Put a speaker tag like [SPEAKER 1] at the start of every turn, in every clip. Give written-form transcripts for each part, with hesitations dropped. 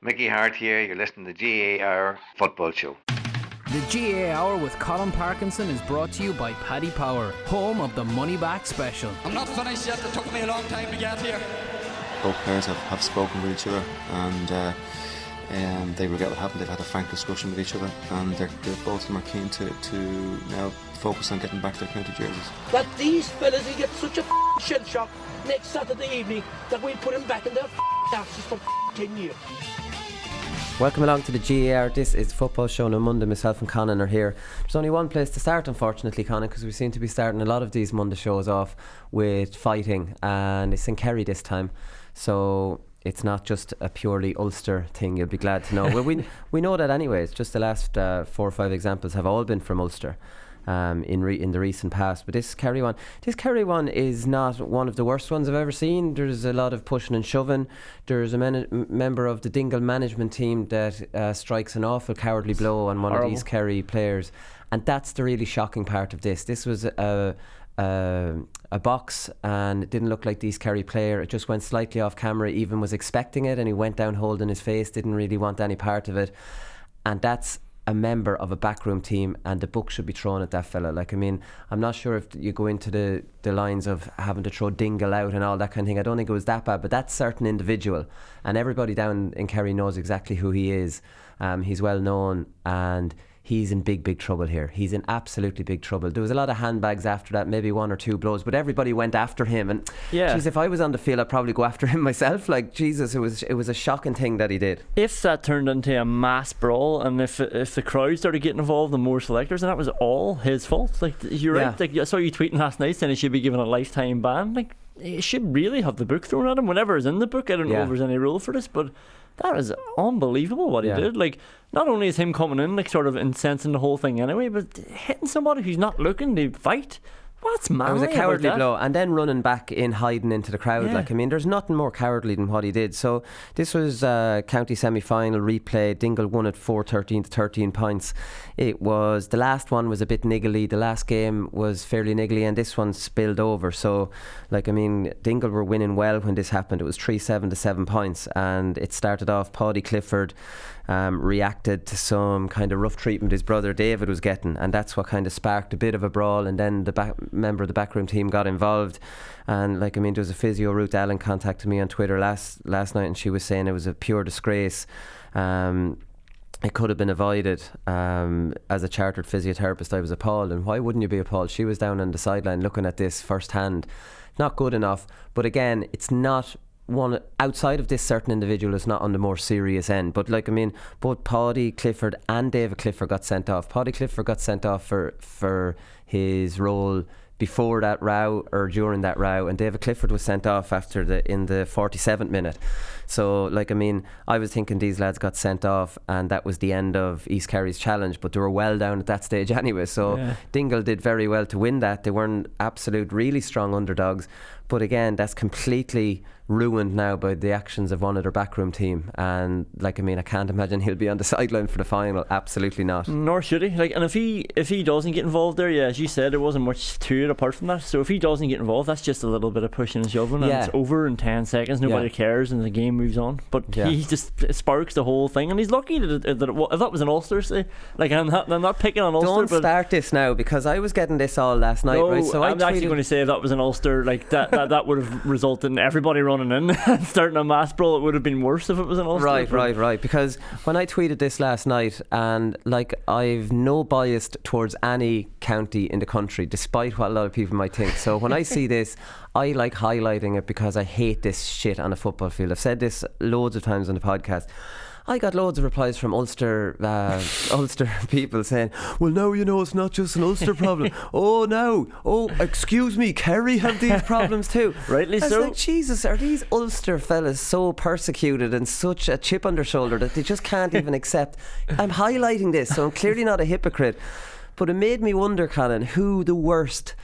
[SPEAKER 1] Mickey Hart here, you're listening to the GAA Hour Football Show.
[SPEAKER 2] The GAA Hour with Colm Parkinson is brought to you by Paddy Power, home of the Money Back Special.
[SPEAKER 3] I'm not finished yet, it took me a long time to get here.
[SPEAKER 4] Both players have spoken with each other and they regret what happened. They've had a frank discussion with each other, and they're both of them are keen to now focus on getting back their county jerseys.
[SPEAKER 5] That these fellas will get such a shell shock next Saturday evening that we'll put him back in their asses for 10 years.
[SPEAKER 6] Welcome along to the GAA Hour. This is Football Show on Monday. Myself and Conan are here. There's only one place to start, unfortunately, Conan, because we seem to be starting a lot of these Monday shows off with fighting, and it's in Kerry this time, so it's not just a purely Ulster thing, you'll be glad to know. Well, we know that anyways. Just the last 4 or 5 examples have all been from Ulster in the recent past. But this Kerry one is not one of the worst ones I've ever seen. There's a lot of pushing and shoving. There's a member of the Dingle management team that strikes an awful cowardly blow on one of these Kerry players, and that's the really shocking part of this. This was a box, and it didn't look like this Kerry player. It just went slightly off camera. Even was expecting it, and he went down holding his face, didn't really want any part of it. And that's a member of a backroom team, and the book should be thrown at that fella. Like, I mean, I'm not sure if you go into the lines of having to throw Dingle out and all that kind of thing. I don't think it was that bad, but that certain individual, and everybody down in Kerry knows exactly who he is. He's well known, and he's in big trouble here. He's in absolutely big trouble. There was a lot of handbags after that, maybe 1 or 2 blows, but everybody went after him. And geez, if I was on the field, I'd probably go after him myself. Like, Jesus, it was a shocking thing that he did.
[SPEAKER 7] If that turned into a mass brawl, and if the crowd started getting involved and more selectors, and that was all his fault. Like, you're right. Like, I saw you tweeting last night saying he should be given a lifetime ban. Like, he should really have the book thrown at him. Whenever it's in the book, I don't know if there's any rule for this, but that is unbelievable what he did. Like, not only is him coming in, like, sort of incensing the whole thing anyway, but hitting somebody who's not looking to fight. What's manly? It was a cowardly blow, and then running back in, hiding into the crowd. Like, I mean, there's nothing more cowardly than what he did. So this was county semi-final replay. Dingle won at 4-13 to 13 points. It was, the last one was a bit niggly. The last game was fairly niggly, and this one spilled over. So, like, I mean, Dingle were winning well when this happened. It was 3-7 to 7 points, and it started off Paddy Clifford reacted to some kind of rough treatment his brother David was getting, and that's what kind of sparked a bit of a brawl. And then the member of the backroom team got involved, and, like, I mean, there was a physio, Ruth Allen, contacted me on Twitter last night, and she was saying it was a pure disgrace. It could have been avoided. As a chartered physiotherapist, I was appalled, and why wouldn't you be appalled? She was down on the sideline looking at this firsthand. Not good enough, but again, it's not one outside of this certain individual. Is not on the more serious end. But, like, I mean, both Paddy Clifford and David Clifford got sent off. Paddy Clifford got sent off for his role before that row or during that row, and David Clifford was sent off in the 47th minute. So, like, I mean, I was thinking these lads got sent off and that was the end of East Kerry's challenge, but they were well down at that stage anyway. So Dingle did very well to win that. They weren't absolute really strong underdogs, but again, that's completely ruined now by the actions of one of their backroom team. And, like, I mean, I can't imagine he'll be on the sideline for the final. Absolutely not. Nor should he. Like, and if he doesn't get involved there, as you said, there wasn't much to it apart from that. So if he doesn't get involved, that's just a little bit of pushing and shoving, and it's over in 10 seconds. Nobody cares, and the game moves on. But he just sparks the whole thing, and he's lucky that if that was an Ulster, say, like, I'm not picking on Ulster. Don't start this now, because I was getting this all last night. Right? So I'm actually going to say if that was an Ulster, like that would have resulted in everybody running in and starting a mass brawl. It would have been worse if it was an Ulster. Right. Because when I tweeted this last night, and, like, I've no bias towards any county in the country, despite what a lot of people might think. So when I see this, I like highlighting it because I hate this shit on a football field. I've said this loads of times on the podcast. I got loads of replies from Ulster people saying, well, now you know it's not just an Ulster problem. Excuse me, Kerry have these problems too. Rightly so. I was like, Jesus, are these Ulster fellas so persecuted and such a chip on their shoulder that they just can't even accept? I'm highlighting this, so I'm clearly not a hypocrite. But it made me wonder, Conan, who the worst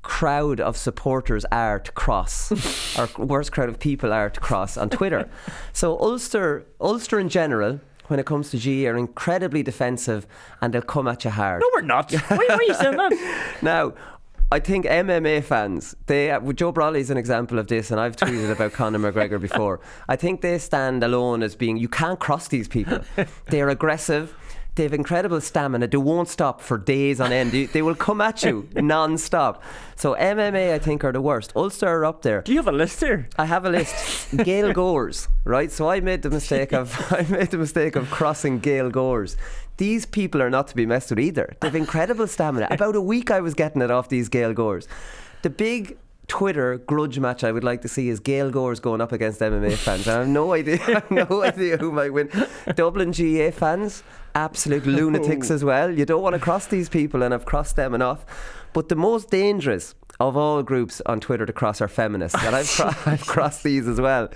[SPEAKER 7] crowd of supporters are to cross, or worst crowd of people are to cross on Twitter. So Ulster in general, when it comes to GAA, are incredibly defensive, and they'll come at you hard. No, we're not. Why are you saying that? Now,
[SPEAKER 6] I think MMA fans, Joe Brawley's an example of this, and I've tweeted about Conor McGregor before. I think they stand alone as being, you can't cross these people. They're aggressive. They have incredible stamina. They won't stop for days on end. They will come at you non-stop. So MMA, I think, are the worst. Ulster are up there.
[SPEAKER 7] Do you have a list here?
[SPEAKER 6] I have a list. Gael Gores, right? So I made the mistake of crossing Gael Gores. These people are not to be messed with either. They have incredible stamina. About a week I was getting it off these Gael Gores. The big Twitter grudge match I would like to see is Gael Gores going up against MMA fans. I have no idea who might win. Dublin GAA fans, absolute lunatics as well. You don't want to cross these people, and I've crossed them enough. But the most dangerous of all groups on Twitter to cross are feminists, and I've crossed these as well.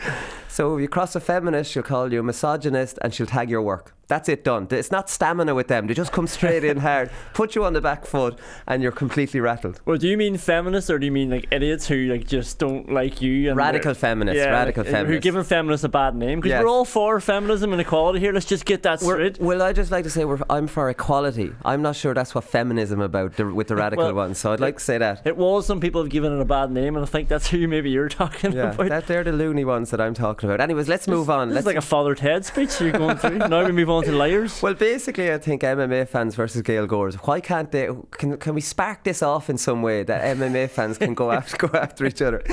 [SPEAKER 6] So if you cross a feminist, she'll call you a misogynist and she'll tag your work. That's it, done. It's not stamina with them. They just come straight in hard, put you on the back foot, and you're completely rattled.
[SPEAKER 7] Well, do you mean feminists, or do you mean like idiots who like just don't like you? And
[SPEAKER 6] radical feminists, feminists.
[SPEAKER 7] Who are giving feminists a bad name? Because we're all for feminism and equality here. Let's just get that straight.
[SPEAKER 6] Well, I just like to say I'm for equality. I'm not sure that's what feminism about with the radical ones. So I'd like to say that.
[SPEAKER 7] It was. Some people have given it a bad name, and I think that's who maybe you're talking about.
[SPEAKER 6] They're the loony ones that I'm talking about. Anyways, let's move on.
[SPEAKER 7] This is like a Father Ted speech you're going through. Now we move on to liars.
[SPEAKER 6] Well, basically, I think MMA fans versus Gael Gores. Why can't they? Can we spark this off in some way that MMA fans can go after each other?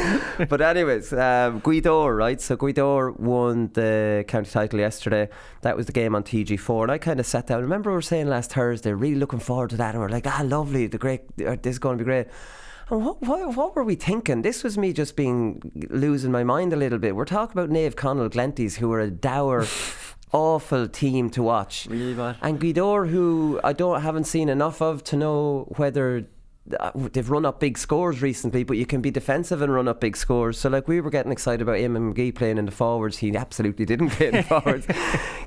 [SPEAKER 6] But anyways, Guidor, right? So Guidor won the county title yesterday. That was the game on TG4, and I kind of sat down. Remember we were saying last Thursday, really looking forward to that, and we're like, lovely, this is going to be great. And what were we thinking? This was me just losing my mind a little bit. We're talking about Naomh Conaill Glenties, who are a dour awful team to watch.
[SPEAKER 7] Really bad.
[SPEAKER 6] And Guidor, who I haven't seen enough of to know whether they've run up big scores recently, but you can be defensive and run up big scores. So like we were getting excited about Neil McGee playing in the forwards. He absolutely didn't play in the forwards.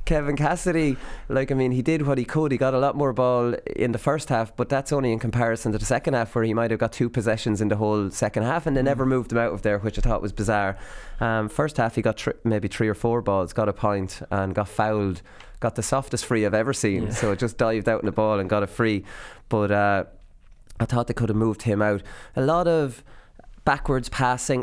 [SPEAKER 6] Kevin Cassidy, he did what he could. He got a lot more ball in the first half, but that's only in comparison to the second half, where he might have got 2 possessions in the whole second half, and they never moved him out of there, which I thought was bizarre. First half he got maybe 3 or 4 balls, got a point and got fouled, got the softest free I've ever seen. So it just dived out in the ball and got a free. But I thought they could have moved him out. A lot of backwards passing,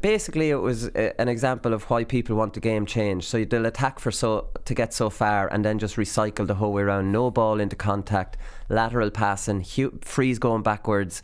[SPEAKER 6] basically it was an example of why people want the game changed. So they'll attack to get so far and then just recycle the whole way around. No ball into contact, lateral passing, frees going backwards.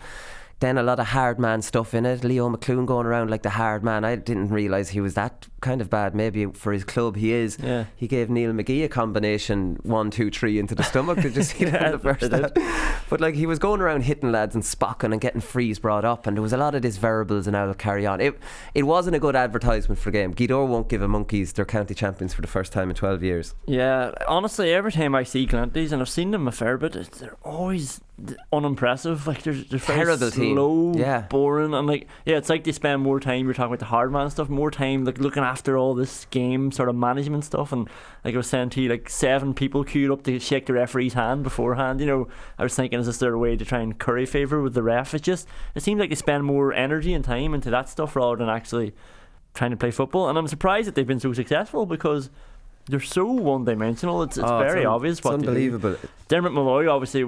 [SPEAKER 6] Then a lot of hard man stuff in it. Leo McClune going around like the hard man. I didn't realise he was that kind of bad. Maybe for his club he is. Yeah. He gave Neil McGee a combination 1, 2, 3 into the stomach. Did you see that in the first half? But he was going around hitting lads and spocking and getting frees brought up, and there was a lot of this variables, and I'll carry on. It wasn't a good advertisement for the game. Guidor won't give a monkeys. They're county champions for the first time in 12 years. Yeah,
[SPEAKER 7] honestly, every time I see Glanties, and I've seen them a fair bit, they're always unimpressive. They're
[SPEAKER 6] terrible team.
[SPEAKER 7] Slow, boring, and it's like they spend more time, you're talking about the hard man stuff, more time looking after all this game sort of management stuff. And like I was saying to you, 7 people queued up to shake the referee's hand beforehand. I was thinking, is this their way to try and curry favour with the ref? It seems like they spend more energy and time into that stuff rather than actually trying to play football. And I'm surprised that they've been so successful, because they're so one-dimensional. It's very obvious what
[SPEAKER 6] unbelievable.
[SPEAKER 7] They do. Dermot Malloy, obviously,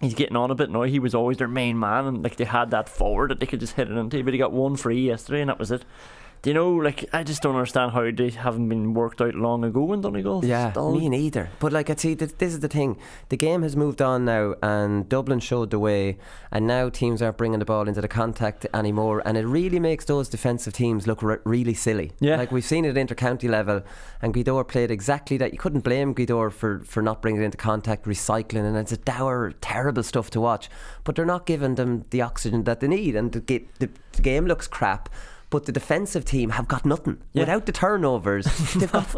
[SPEAKER 7] he's getting on a bit now. He was always their main man, and they had that forward that they could just hit it into, but he got 1 free yesterday and that was it. I just don't understand how they haven't been worked out long ago in Donegal.
[SPEAKER 6] Yeah, me neither. But I see, this is the thing. The game has moved on now, and Dublin showed the way, and now teams aren't bringing the ball into the contact anymore, and it really makes those defensive teams look really silly. Yeah. We've seen it at inter-county level, and Guidor played exactly that. You couldn't blame Guidor for not bringing it into contact, recycling, and it's a dour, terrible stuff to watch. But they're not giving them the oxygen that they need, and the game looks crap. But the defensive team have got nothing. Without the turnovers,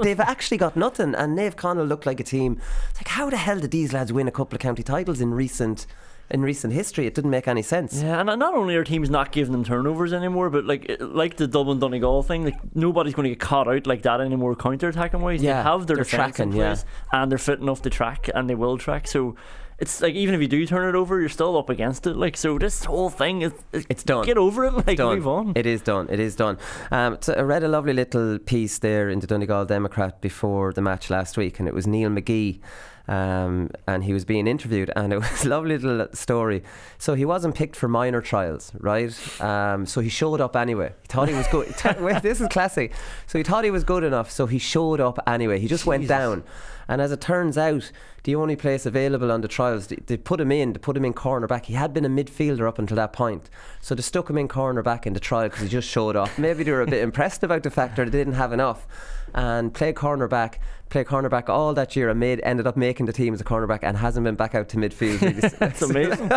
[SPEAKER 6] they've actually got nothing. And Naomh Conaill looked like a team. It's how the hell did these lads win a couple of county titles in recent history? It didn't make any sense.
[SPEAKER 7] Yeah, and not only are teams not giving them turnovers anymore, but like the Dublin Donegal thing, nobody's going to get caught out like that anymore counter-attacking wise. They have their defence in place, and they're fit enough to track, and they will track. So it's even if you do turn it over, you're still up against it. So this whole thing, it's done. Get over it. Move on.
[SPEAKER 6] It is done. So I read a lovely little piece there in the Donegal Democrat before the match last week, and it was Neil McGee and he was being interviewed, and it was a lovely little story. So he wasn't picked for minor trials, right? So he showed up anyway. He thought he was good. Wait, this is classic. So he thought he was good enough, so he showed up anyway. He just went down. And as it turns out, the only place available on the trials, they put him in cornerback. He had been a midfielder up until that point. So they stuck him in cornerback in the trial because he just showed up. Maybe they were a bit impressed about the fact that they didn't have enough. And played cornerback all that year and ended up making the team as a cornerback and hasn't been back out to midfield.
[SPEAKER 7] That's amazing.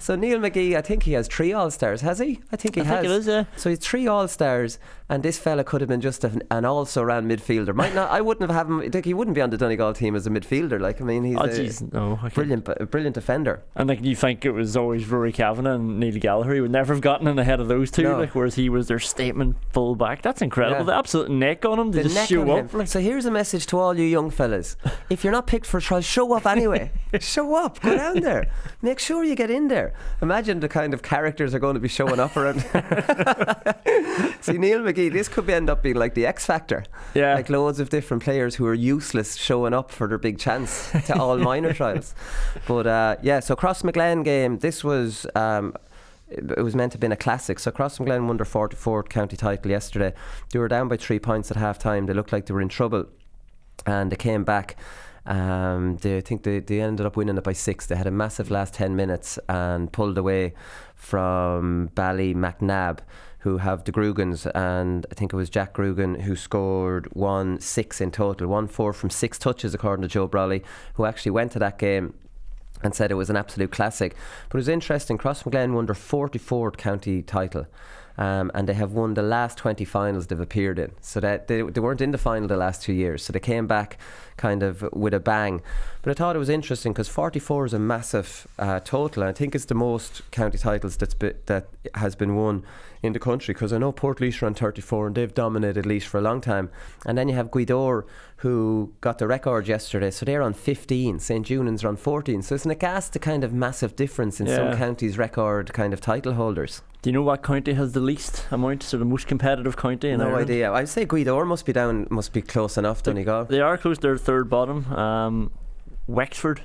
[SPEAKER 6] So Neil McGee, I think he has 3 All-Stars, has he? I think he has.
[SPEAKER 7] I think it is, yeah.
[SPEAKER 6] So he's 3 All-Stars, and this fella could have been just an also-ran midfielder. Might not. I wouldn't have him. Like, he wouldn't be on the Donegal team as a midfielder. Like, I mean, he's a brilliant defender.
[SPEAKER 7] And like, you think it was always Rory Cavan and Neil Gallagher. He would never have gotten in ahead of those two.
[SPEAKER 6] No.
[SPEAKER 7] Like, whereas he was their statement full-back. That's incredible.
[SPEAKER 6] Yeah.
[SPEAKER 7] The absolute neck on him. They just show up. Like.
[SPEAKER 6] So here's a message to all you young fellas: if you're not picked for a trial, show up anyway. Show up, go down there, make sure you get in there. Imagine the kind of characters are going to be showing up around. See, Neil McGee, this could end up being like the X Factor.
[SPEAKER 7] Yeah,
[SPEAKER 6] like loads of different players who are useless showing up for their big chance to all minor trials. But so Crossmaglen game. This was. It was meant to have been a classic. So Crossmaglen won their 44th county title yesterday. They were down by 3 points at half time. They looked like they were in trouble, and they came back. I think they ended up winning it by 6. They had a massive last 10 minutes and pulled away from Ballymacnab, who have the Grugans, and I think it was Jack Grugan who scored 1-6 in total, 1-4 from 6 touches according to Joe Brawley, who actually went to that game and said it was an absolute classic. But it was interesting, Crossmaglen won their 44th county title, and they have won the last 20 finals they've appeared in. So that they weren't in the final the last 2 years, so they came back kind of with a bang. But I thought it was interesting because 44 is a massive total, and I think it's the most county titles that has been won in the country, because I know Portlaoise are on 34 and they've dominated Laois for a long time. And then you have Gweedore, who got the record yesterday, so they're on 15. St. Junans are on 14. So it's an aghast the kind of massive difference in some counties' record kind of title holders.
[SPEAKER 7] Do you know what county has the least amount, so the most competitive county in Ireland?
[SPEAKER 6] No idea. I'd say Gweedore must be close enough, Donegal.
[SPEAKER 7] They are close, they're third bottom. Wexford.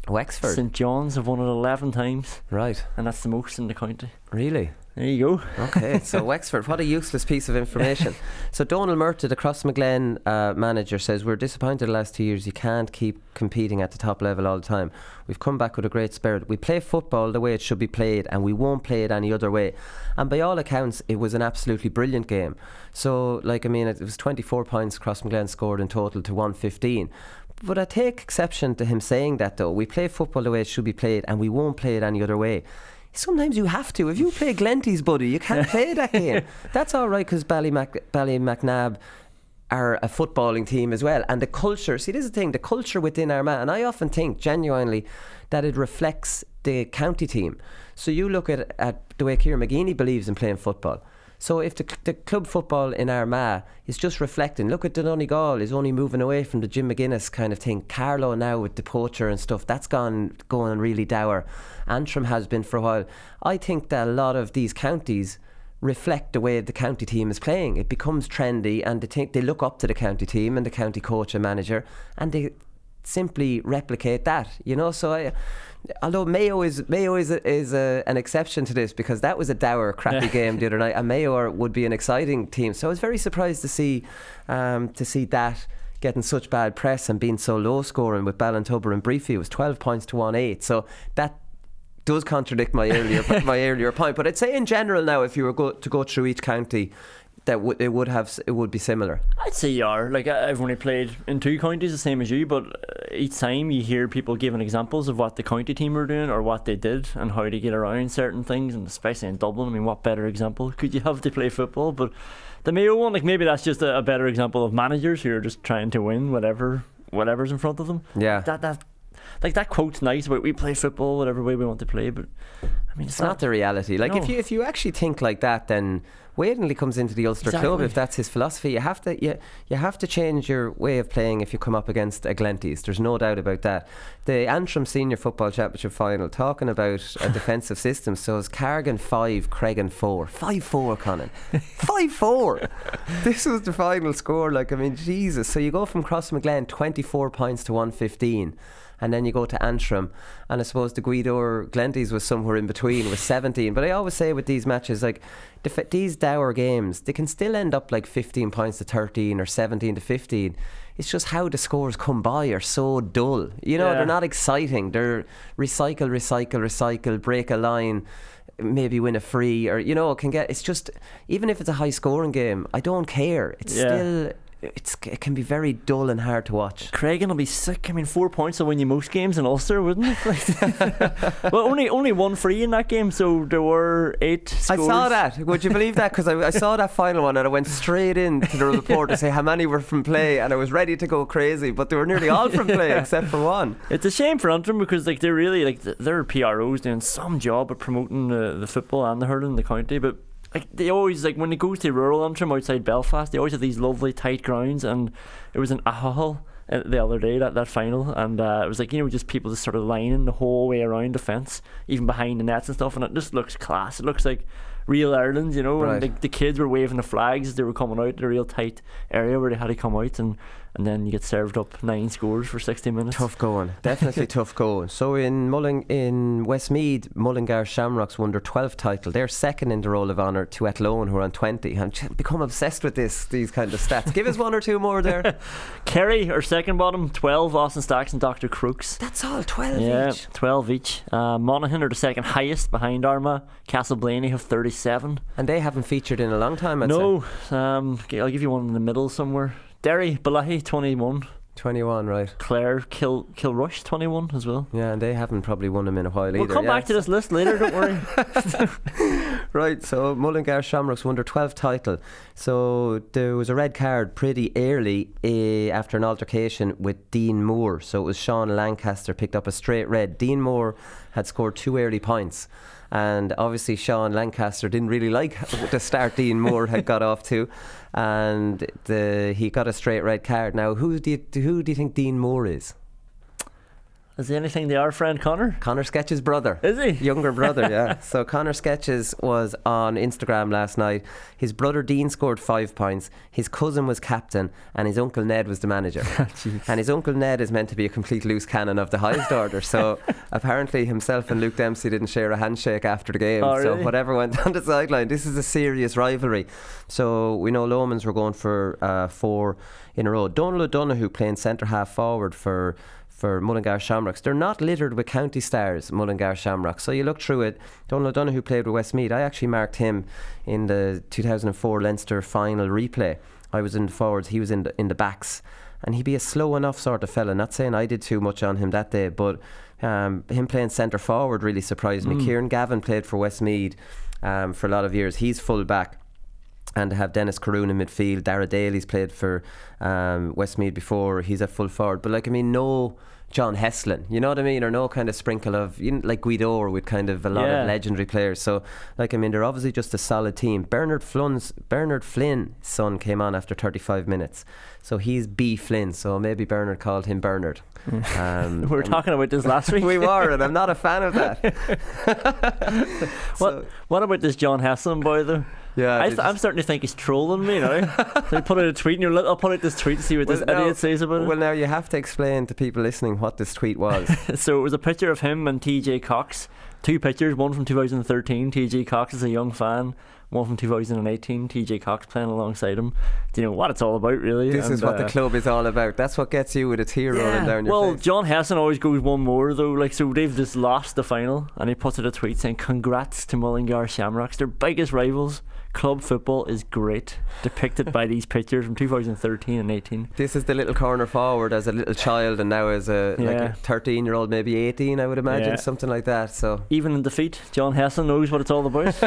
[SPEAKER 7] St. John's have won it 11 times.
[SPEAKER 6] Right.
[SPEAKER 7] And that's the most in the county.
[SPEAKER 6] Really?
[SPEAKER 7] There you go.
[SPEAKER 6] Okay, so Wexford, what a useless piece of information. So Donald Murta, the Crossmaglen manager, says, we're disappointed the last 2 years. You can't keep competing at the top level all the time. We've come back with a great spirit. We play football the way it should be played, and we won't play it any other way. And by all accounts, it was an absolutely brilliant game. So, like, I mean, it was 24 points Crossmaglen scored in total to 115. But I take exception to him saying that, though. We play football the way it should be played, and we won't play it any other way. Sometimes you have to. If you play Glenties, buddy, you can't play that game. That's all right, because Ballymacnab are a footballing team as well. And the culture, see, this is the thing, the culture within Armagh, and I often think genuinely that it reflects the county team. So you look at the way Kieran McGeaney believes in playing football. So if the club football in Armagh is just reflecting, look at the Donegal is only moving away from the Jim McGuinness kind of thing. Carlow now with the poacher and stuff, that's going really dour. Antrim has been for a while. I think that a lot of these counties reflect the way the county team is playing. It becomes trendy, and they look up to the county team and the county coach and manager, and they simply replicate that, you know. So although Mayo is an exception to this, because that was a dour, crappy game the other night, and Mayo would be an exciting team. So I was very surprised to see that getting such bad press and being so low scoring with Ballintubber and Briefy. It was 12 points to 1-8. So that does contradict my earlier point. But I'd say in general now, if you were to go through each county, that it would be similar.
[SPEAKER 7] I'd say you are. Like, I've only played in 2 counties, the same as you, but each time you hear people giving examples of what the county team are doing or what they did and how to get around certain things, and especially in Dublin, I mean, what better example could you have to play football? But the Mayo one, like, maybe that's just a better example of managers who are just trying to win whatever's in front of them.
[SPEAKER 6] Yeah.
[SPEAKER 7] That quote's nice about we play football whatever way we want to play, but I mean,
[SPEAKER 6] it's not the reality. Like, no. if you actually think like that, then wait until he comes into the Ulster club if that's his philosophy. You have to change your way of playing if you come up against a Glenties. There's no doubt about that. The Antrim Senior Football Championship final, talking about a defensive system, so it's Cargan 5, Cregan 4. 5-4, Conan. 5-4. This was the final score. Like, I mean, Jesus. So you go from Crossmaglen 24 points to 115. And then you go to Antrim, and I suppose the Guido Glenties was somewhere in between with 17. But I always say with these matches, like these dour games, they can still end up like 15 points to 13 or 17 to 15. It's just how the scores come by are so dull. You know, they're not exciting. They're recycle, break a line, maybe win a free, or, you know, it's just, even if it's a high scoring game, I don't care. It's still... It can be very dull and hard to watch.
[SPEAKER 7] Cregan will be sick. I mean, 4 points will win you most games in Ulster, wouldn't it? Well, only one free in that game, so there were 8 scores.
[SPEAKER 6] I saw that. Would you believe that? Because I saw that final one and I went straight into the report to say how many were from play, and I was ready to go crazy, but they were nearly all from play except for one.
[SPEAKER 7] It's a shame for Antrim because like they're really like their PROs doing some job at promoting the football and the hurling in the county, but like they always, like when they go to rural Antrim outside Belfast, they always have these lovely tight grounds, and it was in Ahahull the other day, that final, and it was like, you know, just people just sort of lining the whole way around the fence, even behind the nets and stuff, and it just looks class. It looks like real Ireland, you know. Right. And the kids were waving the flags as they were coming out in a real tight area where they had to come out, and then you get served up 9 scores for 60 minutes.
[SPEAKER 6] Tough going, definitely tough going. So in Westmeath, Mullingar Shamrocks won their 12th title. They're second in the roll of honour to Athlone, who are on 20. I've become obsessed with these kind of stats. Give us one or two more there.
[SPEAKER 7] Kerry are second bottom, 12, Austin Stacks and Dr. Crooks.
[SPEAKER 6] That's all, 12 each.
[SPEAKER 7] 12 each. Monaghan are the second highest behind Armagh. Castleblaney have 37.
[SPEAKER 6] And they haven't featured in a long time, I'd
[SPEAKER 7] say. I'll give you one in the middle somewhere. Derry, Balahi, 21.
[SPEAKER 6] 21, right.
[SPEAKER 7] Clare, Kilrush, 21 as well.
[SPEAKER 6] Yeah, and they haven't probably won them in a while either.
[SPEAKER 7] We'll come back to this list later, don't worry.
[SPEAKER 6] Right, so Mullingar Shamrocks won their 12th title. So there was a red card pretty early after an altercation with Dean Moore. So it was Sean Lancaster picked up a straight red. Dean Moore had scored 2 early points, and obviously Sean Lancaster didn't really like the start Dean Moore had got off to, and he got a straight red card. Now, who do you think Dean Moore is?
[SPEAKER 7] Is he anything to our friend Connor?
[SPEAKER 6] Connor Sketch's brother.
[SPEAKER 7] Is he?
[SPEAKER 6] Younger brother, yeah. So Connor Sketches was on Instagram last night. His brother Dean scored 5 points. His cousin was captain, and his uncle Ned was the manager. And his uncle Ned is meant to be a complete loose cannon of the highest order. So apparently himself and Luke Dempsey didn't share a handshake after the game.
[SPEAKER 7] Oh, really?
[SPEAKER 6] So whatever went on the sideline, this is a serious rivalry. So we know Lomans were going for 4 in a row. Donald O'Donoghue playing centre half forward for Mullingar Shamrocks. They're not littered with county stars, Mullingar Shamrocks. So you look through it. Donald O'Donoghue played with Westmeath. I actually marked him in the 2004 Leinster final replay. I was in the forwards, he was in the backs, and he'd be a slow enough sort of fella. Not saying I did too much on him that day, but him playing centre forward really surprised me. Kieran Gavin played for Westmeath for a lot of years. He's full back. And to have Dennis Caroon in midfield. Dara Daly's played for Westmeath before. He's a full forward. But no John Heslin, you know what I mean? Or no kind of sprinkle of, like Guido with kind of a lot of legendary players. So they're obviously just a solid team. Bernard Flynn's son came on after 35 minutes. So he's B. Flynn. So maybe Bernard called him Bernard.
[SPEAKER 7] We were talking about this last week.
[SPEAKER 6] We were, and I'm not a fan of that.
[SPEAKER 7] What about this John Heslin boy though?
[SPEAKER 6] Yeah,
[SPEAKER 7] I'm starting to think he's trolling me now. So I put out a tweet, and I'll put out this tweet to see what this idiot says about it.
[SPEAKER 6] Well, now you have to explain to people listening what this tweet was.
[SPEAKER 7] So it was a picture of him and TJ Cox. 2 pictures, one from 2013. TJ Cox is a young fan. One from 2018, TJ Cox playing alongside him. Do you know what it's all about, really?
[SPEAKER 6] This is what the club is all about. That's what gets you with a tear rolling down your face.
[SPEAKER 7] John Hesson always goes one more though. So they've just lost the final, and he puts out a tweet saying, "Congrats to Mullingar Shamrocks, their biggest rivals. Club football is great, depicted by these pictures from 2013 and 18.
[SPEAKER 6] This is the little corner forward as a little child, and now as a 13-year-old, maybe 18, I would imagine, something like that. So even
[SPEAKER 7] in defeat, John Hesson knows what it's all about.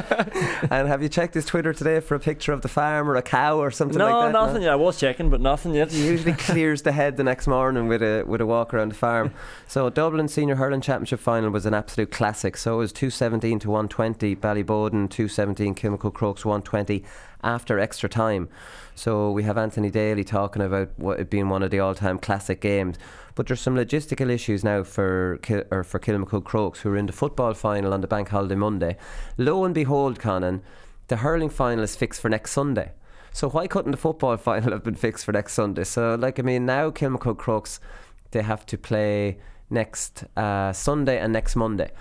[SPEAKER 6] And have you checked his Twitter today for a picture of the farm or a cow or something like that?
[SPEAKER 7] No, nothing yet. I was checking, but nothing yet.
[SPEAKER 6] He usually clears the head the next morning with a walk around the farm. So Dublin Senior Hurling Championship final was an absolute classic. So it was 217 to 120 Ballyboden, 217 Kilmacud Crokes 120 after extra time. So we have Anthony Daly talking about it being one of the all-time classic games. But there's some logistical issues now for Kilmacud Crokes, who are in the football final on the bank holiday Monday. Lo and behold, Conan, the hurling final is fixed for next Sunday. So why couldn't the football final have been fixed for next Sunday? So, now Kilmacud Crokes, they have to play next Sunday and next Monday.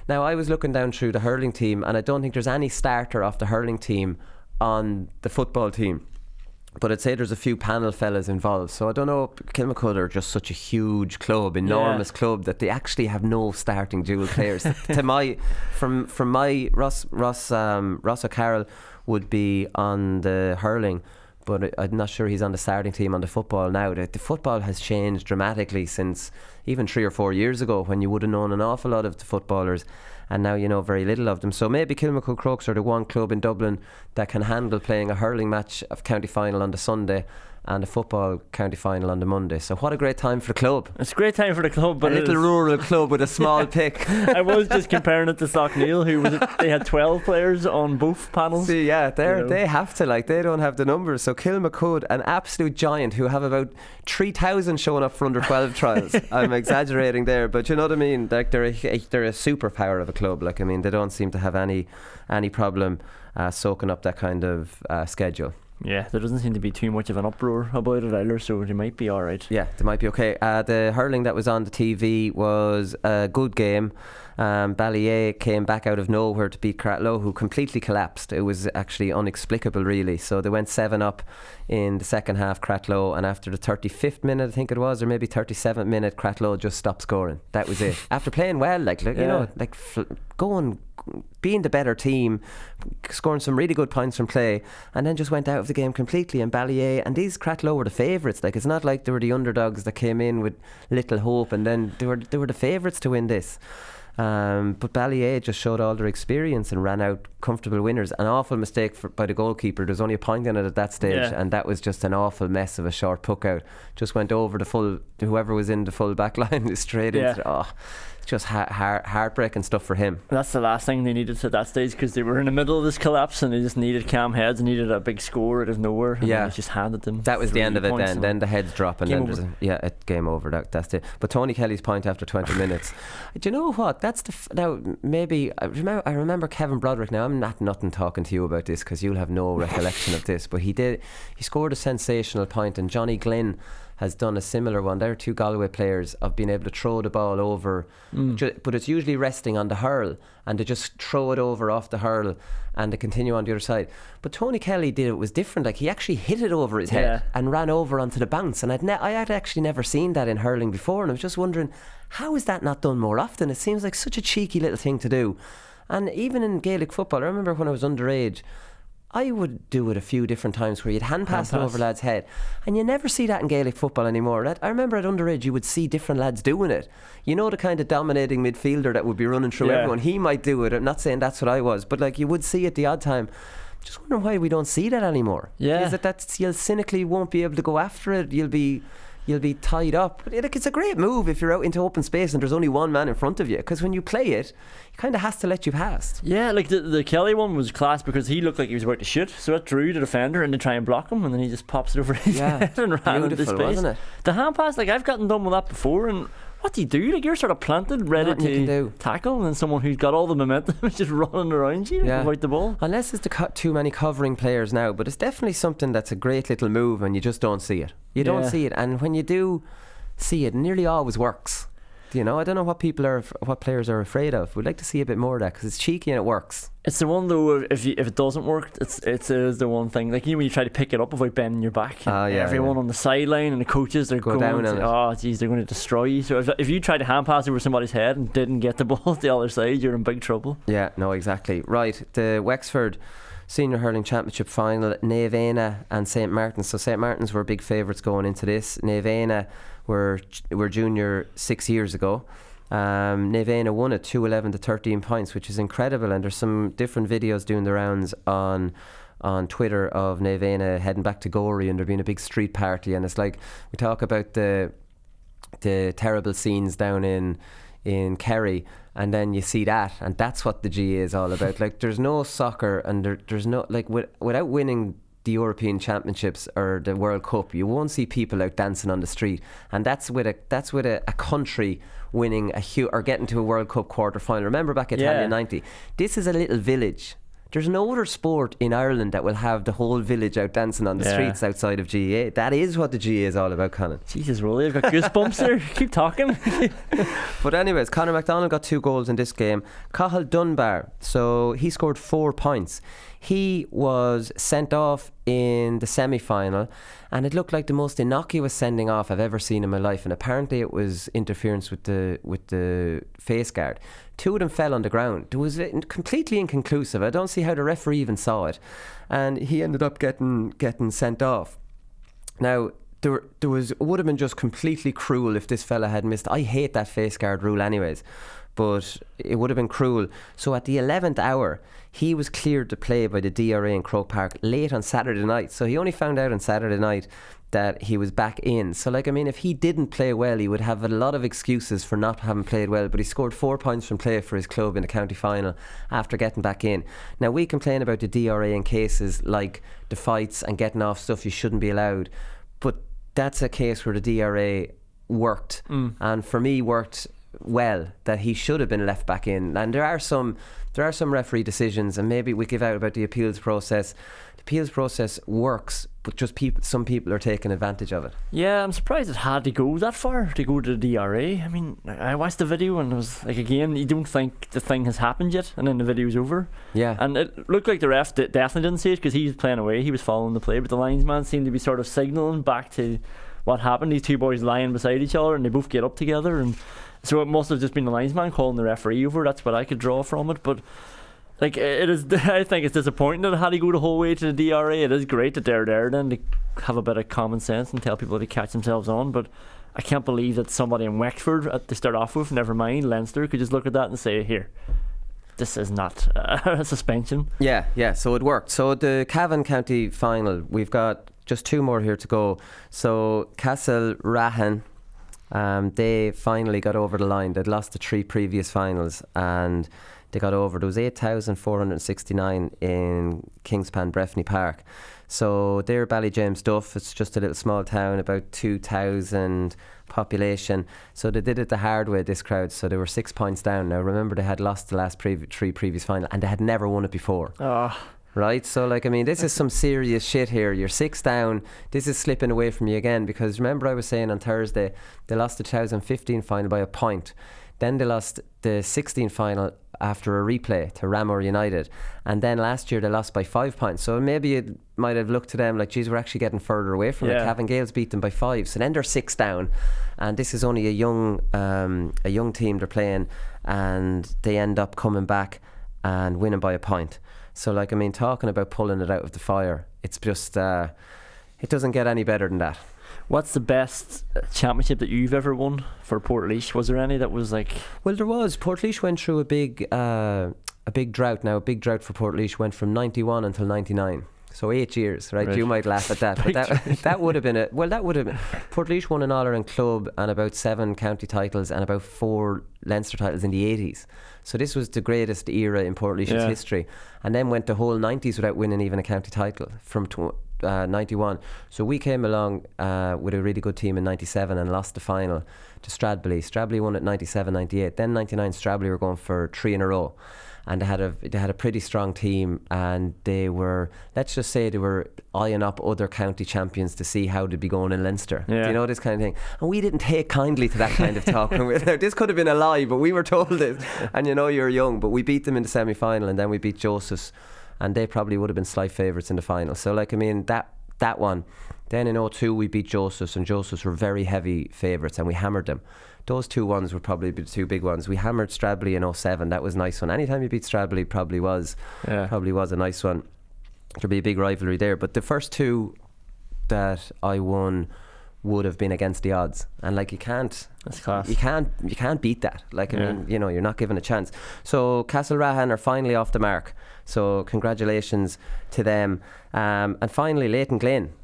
[SPEAKER 6] Now, I was looking down through the hurling team, and I don't think there's any starter off the hurling team on the football team. But I'd say there's a few panel fellas involved. So I don't know, Kilmacud are just such a huge club, enormous club, that they actually have no starting dual players. From my Ross O'Carroll would be on the hurling, but I'm not sure he's on the starting team on the football now. The football has changed dramatically since even 3 or 4 years ago, when you would have known an awful lot of the footballers, and now you know very little of them. So maybe Kilmacud Crokes are the one club in Dublin that can handle playing a hurling match of county final on the Sunday and a football county final on the Monday. So what a great time for the club.
[SPEAKER 7] It's a great time for the club, but
[SPEAKER 6] a little rural club with a small pick.
[SPEAKER 7] I was just comparing it to Knockneil, who they had 12 players on both panels.
[SPEAKER 6] See, yeah, they have to, they don't have the numbers. So Kilmacud, an absolute giant, who have about 3,000 showing up for under 12 trials. I'm exaggerating there, but you know what I mean. They're a superpower of a club. They don't seem to have any problem soaking up that kind of schedule.
[SPEAKER 7] Yeah, there doesn't seem to be too much of an uproar about it either, so they might be alright.
[SPEAKER 6] Yeah, they might be okay. The hurling that was on the TV was a good game. Ballyea came back out of nowhere to beat Cratloe, who completely collapsed. It was actually inexplicable, really. So they went 7-up in the second half, Cratloe, and after the 35th minute, I think it was, or maybe 37th minute, Cratloe just stopped scoring. That was it. After playing well, being the better team, scoring some really good points from play, and then just went out of the game completely. And Ballyea, and these Cratloe were the favourites. It's not like they were the underdogs that came in with little hope, and then they were the favourites to win this. But Ballyea just showed all their experience and ran out comfortable winners. An awful mistake by the goalkeeper. There's only a point in it at that stage, and that was just an awful mess of a short puck out. Just went over whoever was in the full back line straight into just heartbreaking stuff for him.
[SPEAKER 7] That's the last thing they needed at that stage, because they were in the middle of this collapse and they just needed calm heads and needed a big score out of nowhere, and they just handed them. That was the end of it
[SPEAKER 6] then the heads drop, and then game over. That's it. But Tony Kelly's point after 20 minutes. Do you know what? That's now maybe I remember Kevin Broderick. Now I'm not nothing talking to you about this, because you'll have no recollection of this, but he scored a sensational point, and Johnny Glynn has done a similar one. There are 2 Galway players of being able to throw the ball over, but it's usually resting on the hurl, and they just throw it over off the hurl and they continue on the other side. But Tony Kelly did it was different. He actually hit it over his head and ran over onto the bounce, and I had actually never seen that in hurling before, and I was just wondering, how is that not done more often? It seems like such a cheeky little thing to do. And even in Gaelic football, I remember when I was underage, I would do it a few different times where you'd hand pass it over lads' head, and you never see that in Gaelic football anymore. I remember at underage you would see different lads doing it. You know, the kind of dominating midfielder that would be running through everyone, he might do it. I'm not saying that's what I was, but you would see it the odd time. Just wondering why we don't see that anymore. Is it that you cynically won't be able to go after it? You'll be tied up. It's a great move if you're out into open space and there's only one man in front of you, because when you play it, he kind of has to let you pass. Yeah,
[SPEAKER 7] the Kelly one was class because he looked like he was about to shoot, so it drew the defender and to try and block him, and then he just pops it over his head and ran into space. Wasn't it? The hand pass, I've gotten done with that before, and what do you do? You're sort of planted, ready to tackle, and then someone who's got all the momentum is just running around you without the ball.
[SPEAKER 6] Unless it's too many covering players now, but it's definitely something that's a great little move, and you just don't see it. You don't see it, and when you do see it, it nearly always works. I don't know what players are afraid of. We'd like to see a bit more of that, because it's cheeky and it works.
[SPEAKER 7] It's the one though, if it doesn't work, it is the one thing. When you try to pick it up without bending your back, everyone on the sideline and the coaches, they're going down on it. They're going to destroy you. So if you try to hand pass over somebody's head and didn't get the ball to the other side, you're in big trouble. Yeah, no, exactly. Right, the Wexford Senior Hurling Championship final, Naveena and St Martin's. So St Martin's were big favourites going into this. Naveena were junior 6 years ago. Naveena won it 2-11 to 13 points, which is incredible, and there's some different videos doing the rounds on Twitter of Naveena heading back to Gorey, and there being a big street party, and it's we talk about the terrible scenes down in
[SPEAKER 6] in Kerry, and then you see that, and that's what the GAA is all about. Like, there's no soccer, and there's no, like, without winning the European Championships or the World Cup, you won't see people out dancing on the street, and that's with a country winning or getting to a World Cup quarter final. Remember back Italia 90? This is a little village. There's no other sport in Ireland that will have the whole village out dancing on the streets outside of GAA. That is what the GAA is all about, Conan.
[SPEAKER 7] Jesus, Rolly, I've got goosebumps there. Keep talking.
[SPEAKER 6] But anyways, Conor McDonald got 2 goals in this game. Cahill Dunbar, so he scored 4 points. He was sent off in the semi-final, and it looked like the most innocuous sending off I've ever seen in my life, and apparently it was interference with the face guard. 2 of them fell on the ground. It was completely inconclusive. I don't see how the referee even saw it, and he ended up getting sent off. Now, it would have been just completely cruel if this fella had missed. I hate that face guard rule anyways, but it would have been cruel. So at the 11th hour, he was cleared to play by the DRA in Croke Park late on Saturday night. So he only found out on Saturday night that he was back in. So, like, I mean, if he didn't play well, he would have a lot of excuses for not having played well, but he scored 4 points from play for his club in the county final after getting back in. Now, we complain about the DRA in cases like the fights and getting off stuff you shouldn't be allowed, but that's a case where the DRA worked, and for me worked well, that he should have been left back in. And there are some referee decisions, and maybe we give out about the appeals process. The appeals process works, but just some people are taking advantage of it.
[SPEAKER 7] Yeah, I'm surprised it had to go that far, to go to the DRA. I mean, I watched the video and it was like, again, you don't think the thing has happened yet, and then the video's over. Yeah. And it looked like the ref definitely didn't see it, because he was playing away, he was following the play, but the linesman seemed to be sort of signalling back to what happened. These 2 boys lying beside each other, and they both get up together, and so it must have just been the linesman calling the referee over. That's what I could draw from it. But like, it is, I think it's disappointing that it had to go the whole way to the DRA. It is great that they're there then to have a bit of common sense and tell people to catch themselves on. But I can't believe that somebody in Wexford, to start off with, never mind Leinster, could just look at that and say, here, this is not a suspension.
[SPEAKER 6] Yeah, so it worked. So the Cavan County final, we've got just 2 more here to go. So Castlerahan, they finally got over the line. They'd lost the 3 previous finals, and they got over. There was 8,469 in Kingspan Breffni Park. So they're Ballyjames Duff. It's just a little small town, about 2,000 population. So they did it the hard way, this crowd. So they were 6 points down. Now remember, they had lost the last 3 previous final, and they had never won it before. Right, so like, I mean, this is some serious shit here. You're 6 down. This is slipping away from you again, because remember I was saying on Thursday they lost the 2015 final by a point. Then they lost the 16 final after a replay to Ramor United, and then last year they lost by 5 points. So maybe it might have looked to them like, geez, we're actually getting further away from it. Cavan Gaels beat them by 5, so then they're 6 down, and this is only a young team they're playing, and they end up coming back and winning by a point. So, like, I mean, talking about pulling it out of the fire, it's just, it doesn't get any better than that.
[SPEAKER 7] What's the best championship that you've ever won for Portlaoise? Was there any that was like...
[SPEAKER 6] Well, there was. Portlaoise went through a big drought. Now, a big drought for Portlaoise went from 91 until 99. So 8 years, right? You might laugh at that, but that would have been Portlaoise won an All-Ireland club and about 7 county titles and about 4 Leinster titles in the 80s. So this was the greatest era in Portlaoise's history, and then went the whole 90s without winning even a county title from 91. So we came along with a really good team in 97 and lost the final to Stradbally. Stradbally won at 97, 98. Then 99, Stradbally were going for 3 in a row. And they had a pretty strong team, and they were, let's just say, they were eyeing up other county champions to see how they'd be going in Leinster. Do you know, this kind of thing? And we didn't take kindly to that kind of talk. This could have been a lie, but we were told this. And you know, you're young, but we beat them in the semi-final, and then we beat Joseph's, and they probably would have been slight favourites in the final. So, like, I mean, that one. Then in 2002 we beat Joseph's, and Joseph's were very heavy favourites, and we hammered them. Those 2 ones were probably the 2 big ones. We hammered Stradbally in 2007. That was a nice one. Anytime you beat Stradbally probably was a nice one. There'd be a big rivalry there. But the first 2 that I won would have been against the odds, and like, you can't, that's class. You can't beat that. Like, I mean, you know, you're not given a chance. So Castlerahan are finally off the mark. So congratulations to them. And finally, Leighton Glen.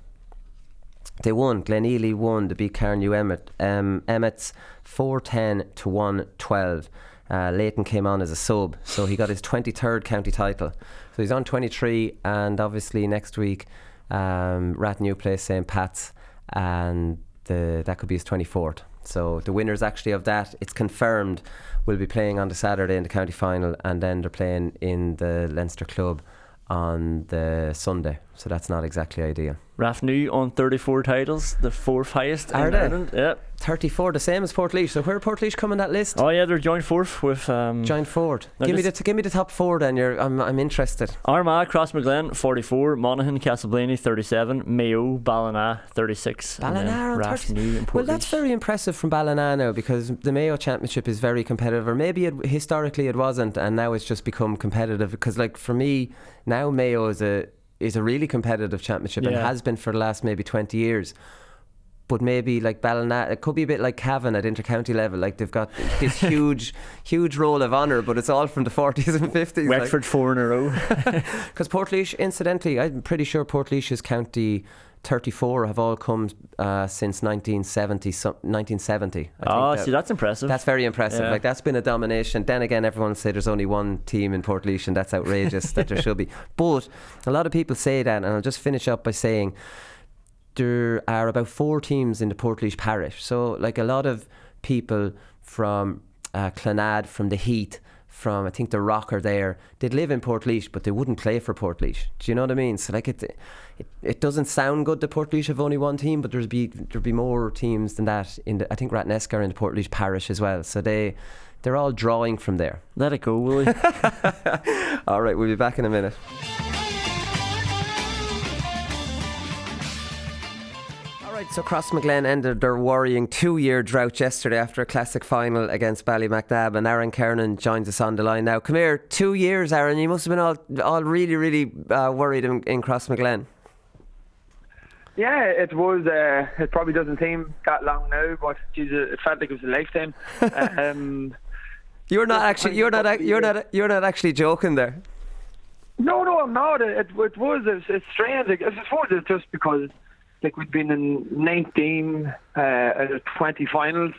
[SPEAKER 6] They won. Glenealy won. They beat Carnew Emmets 4-10 to 1-12. Leighton came on as a sub, so he got his 23rd county title. So he's on 23, and obviously next week Rathnew plays St. Pat's, and that could be his 24th. So the winners actually of that, it's confirmed, will be playing on the Saturday in the county final, and then they're playing in the Leinster Club on the Sunday. So that's not exactly ideal.
[SPEAKER 7] Rathnew on 34 titles, the 4th highest in Ireland. Yeah.
[SPEAKER 6] 34, the same as Portlaoise. So where Portlaoise come in that list?
[SPEAKER 7] Oh yeah, they're joint 4th with
[SPEAKER 6] joint 4th. Give me the top 4 then. I'm interested.
[SPEAKER 7] Armagh, Crossmaglen 44, Monaghan, Castleblaney 37, Mayo, Ballina 36,
[SPEAKER 6] Ballina,
[SPEAKER 7] Rathnew and Portlaoise.
[SPEAKER 6] Well, that's very impressive from Ballina now, because the Mayo Championship is very competitive, or maybe historically it wasn't, and now it's just become competitive. Because like for me now, Mayo is a really competitive championship, and has been for the last maybe 20 years. But maybe like Ballina, it could be a bit like Cavan at inter-county level. Like they've got this huge roll of honour, but it's all from the 40s and 50s.
[SPEAKER 7] Wexford 4 in a row.
[SPEAKER 6] Because Portlaoise, incidentally, I'm pretty sure Portlaoise's county 34 have all come since 1970.
[SPEAKER 7] See, that's impressive.
[SPEAKER 6] That's very impressive. Like that's been a domination. Then again, everyone say there's only one team in Portlaoise, and that's outrageous that there should be. But a lot of people say that, and I'll just finish up by saying there are about 4 teams in the Portlaoise parish. So like a lot of people from Clonad, from the Heath, from I think the Rocker there, they'd live in Portlaoise, but they wouldn't play for Portlaoise. Do you know what I mean? So like it doesn't sound good that Portlaoise have only one team, but there'd be more teams than that I think Rathnesk are in the Portlaoise parish as well. So they're all drawing from there.
[SPEAKER 7] Let it go, will you?
[SPEAKER 6] All right, we'll be back in a minute. So Crossmaglen ended their worrying 2-year drought yesterday after a classic final against Ballymacnab, and Aaron Kernan joins us on the line now. Come here, 2 years, Aaron. You must have been all really, really worried in Crossmaglen.
[SPEAKER 8] Yeah, it was. It probably doesn't seem that long now, but geez, it felt like it was a lifetime.
[SPEAKER 6] You're not actually joking there.
[SPEAKER 8] No, I'm not. It's strange. I suppose it's just because. Like we'd been in 19 out of 20 finals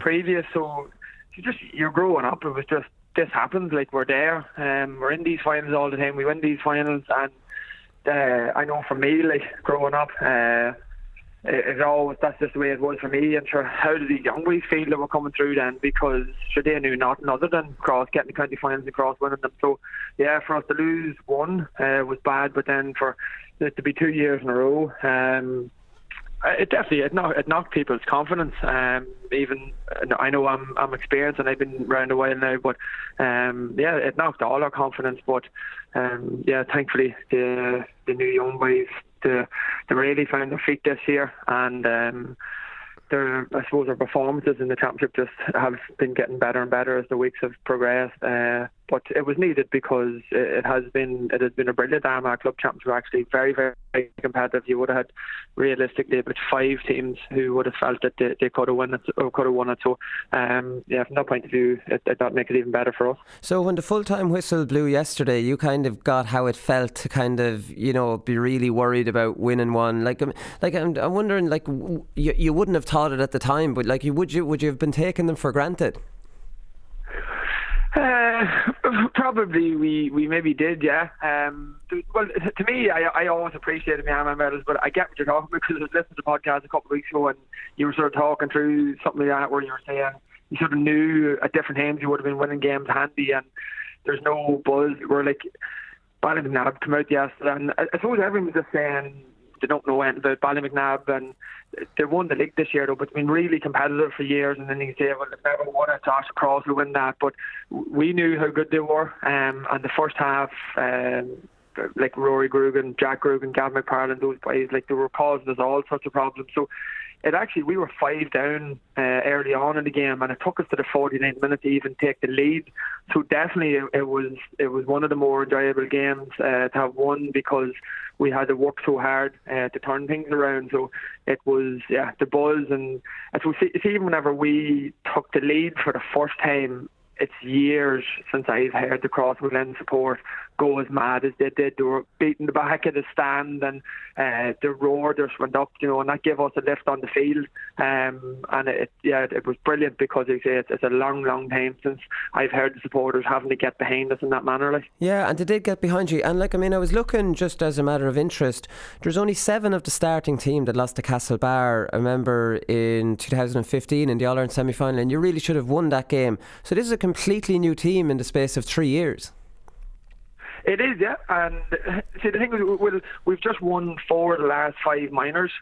[SPEAKER 8] previous, so you're growing up. It was just this happens. Like we're there, we're in these finals all the time. We win these finals, and I know for me, like growing up, it's always that's just the way it was for me. And sure, how did the young boys feel that were coming through then? Because sure, they knew nothing other than getting the county finals and winning them. So yeah, for us to lose one was bad, but then for it to be 2 years in a row, it definitely knocked people's confidence. Even I know I'm experienced and I've been around a while now, but it knocked all our confidence. But thankfully the new young boys they really found their feet this year, and I suppose their performances in the championship just have been getting better and better as the weeks have progressed. But it was needed because it has been a brilliant Armagh Club Championship. Actually, very, very competitive. You would have had realistically about 5 teams who would have felt that they could have won it or could have won it. So, from that point of view, that makes it even better for us. So,
[SPEAKER 6] when the full-time whistle blew yesterday, you kind of got how it felt to kind of be really worried about winning one. I'm wondering, you wouldn't have thought it at the time, but would you have been taking them for granted?
[SPEAKER 8] Probably we maybe did, yeah. Well, to me, I always appreciated my Armagh medals, but I get what you're talking about because I was listening to the podcast a couple of weeks ago and you were sort of talking through something like that where you were saying you sort of knew at different times you would have been winning games handy and there's no buzz. We're like, Ballymacnab come out yesterday, and I suppose everyone was just saying they don't know anything about Ballymacnab, and they won the league this year though, but it's been really competitive for years, and then you say, well, they've never won it, Josh Cross will win that, but we knew how good they were, and the first half, like Rory Grugan, Jack Grugan, Gavin McParland, those guys, like they were causing us all sorts of problems. So we were 5 down early on in the game, and it took us to the 49th minute to even take the lead. So definitely it was one of the more enjoyable games to have won because we had to work so hard to turn things around. So it was the buzz, and I suppose even whenever we took the lead for the first time, it's years since I've heard the Crossmaglen support go as mad as they did. They were beating the back of the stand, and the roar just went up, and that gave us a lift on the field. And it was brilliant, because it's a long time since I've heard the supporters having to get behind us in that manner.
[SPEAKER 6] Yeah, and they did get behind you. And I was looking just as a matter of interest. There's only 7 of the starting team that lost to Castlebar. I remember in 2015 in the All-Ireland semi-final, and you really should have won that game. So this is a completely new team in the space of 3 years.
[SPEAKER 8] It is, yeah. And see, the thing is, we've just won 4 of the last 5 minors,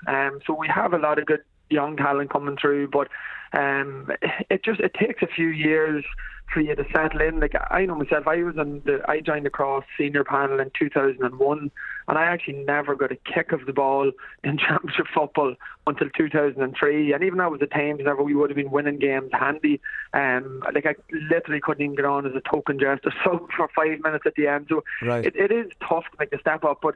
[SPEAKER 8] so we have a lot of good young talent coming through. But it takes a few years for you to settle in. I know myself, I joined the Cross senior panel in 2001, and I actually never got a kick of the ball in championship football until 2003. And even that was the times whenever we would have been winning games handy. I literally couldn't even get on as a token jester sub for 5 minutes at the end. So
[SPEAKER 6] right.
[SPEAKER 8] It is tough to make the step up, but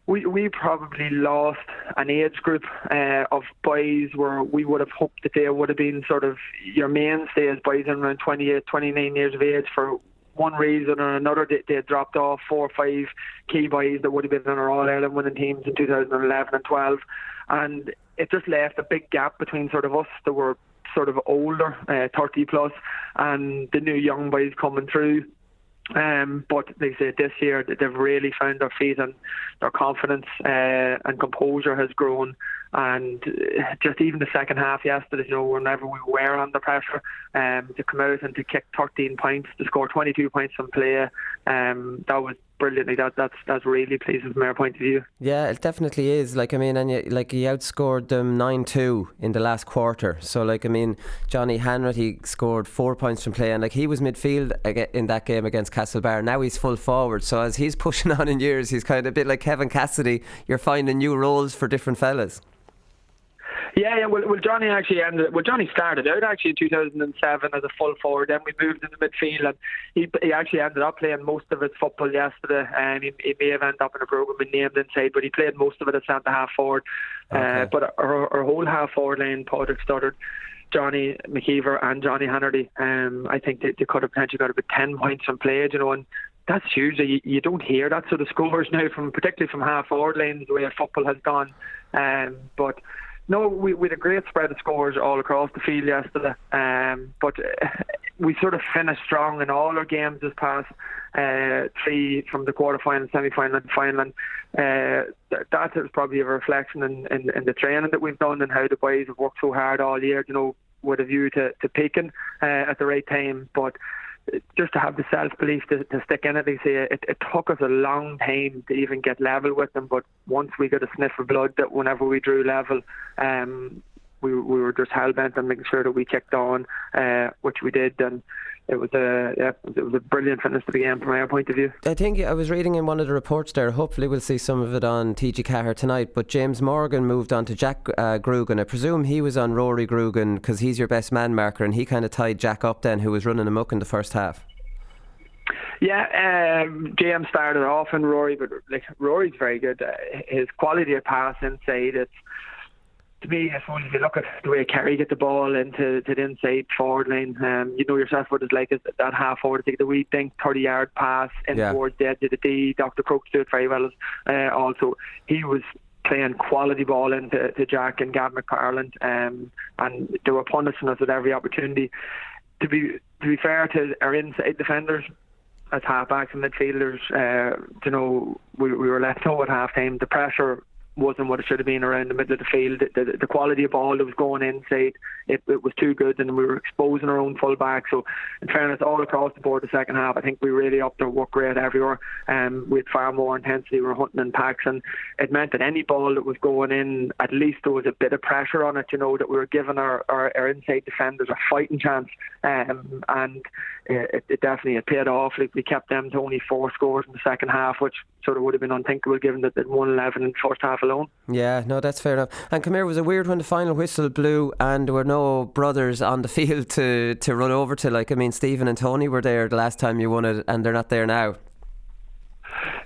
[SPEAKER 8] we probably lost an age group of boys where we would have hoped that they would have been sort of your mainstays, boys in around 28, 29 years of age. For one reason or another, they dropped off 4 or 5 key boys that would have been in our All-Ireland winning teams in 2011 and 12. And it just left a big gap between sort of us that were sort of older, 30 plus, and the new young boys coming through. But they say this year that they've really found their feet, and their confidence and composure has grown. And just even the second half yesterday, whenever we were under pressure, to come out and to kick 13 points, to score 22 points from play, that was brilliant. That's really pleasing from our point of view.
[SPEAKER 6] Yeah, it definitely is. And you outscored them 9-2 in the last quarter. So Johnny Hanratty scored 4 points from play, and he was midfield in that game against Castlebar. Now he's full forward. So as he's pushing on in years, he's kind of a bit like Kevin Cassidy. You're finding new roles for different fellas.
[SPEAKER 8] Yeah. Well, Johnny started out actually in 2007 as a full forward. Then we moved into midfield, and he actually ended up playing most of his football yesterday. And he may have ended up in a programme and named inside, but he played most of it as centre half forward. Okay. But our whole half forward line, Padraig Stoddard, Johnny McKeever, and Johnny Hanratty, I think they could have potentially got about 10 points from play. And that's huge. You don't hear that sort of scores now, particularly from half forward lines, the way football has gone. But no, we had a great spread of scores all across the field yesterday. But we sort of finished strong in all our games this past 3 from the quarter-final, semi-final and final. And that is probably a reflection in the training that we've done, and how the boys have worked so hard all year, with a view to peaking at the right time. But just to have the self-belief to stick in it. They say it took us a long time to even get level with them, but once we got a sniff of blood, that whenever we drew level, we were just hell-bent on making sure that we kicked on, which we did. And it was a brilliant finish to the game from our point of view.
[SPEAKER 6] I think I was reading in one of the reports there, hopefully we'll see some of it on TG Cahir tonight, but James Morgan moved on to Jack Grugan. I presume he was on Rory Grugan because he's your best man marker, and he kind of tied Jack up then, who was running amok in the first half.
[SPEAKER 8] Yeah, James started off in Rory, but Rory's very good. His quality of pass inside, to me, I suppose if you look at the way Kerry get the ball into the inside forward line, you know yourself what it's like, is that half forward to take the wee dink 30-yard pass in towards the edge of the D. Dr. Crooks do it very well. Also, he was playing quality ball into Jack and Gavin McFarland, and they were punishing us at every opportunity. To be fair to our inside defenders, as halfbacks and midfielders, we were left low at half time. The pressure wasn't what it should have been around the middle of the field. The quality of ball that was going inside, it was too good, and we were exposing our own full back. So in fairness, all across the board the second half, I think we really upped our work rate everywhere. We had far more intensity. We were hunting in packs, and it meant that any ball that was going in, at least there was a bit of pressure on it, that we were giving our inside defenders a fighting chance. And it definitely paid off. We kept them to only 4 scores in the second half, which sort of would have been unthinkable given that they'd won 11 in the first half alone.
[SPEAKER 6] Yeah, no, that's fair enough. And come here, was it weird when the final whistle blew and there were no brothers on the field to run over to? Stephen and Tony were there the last time you won it, and they're not there now.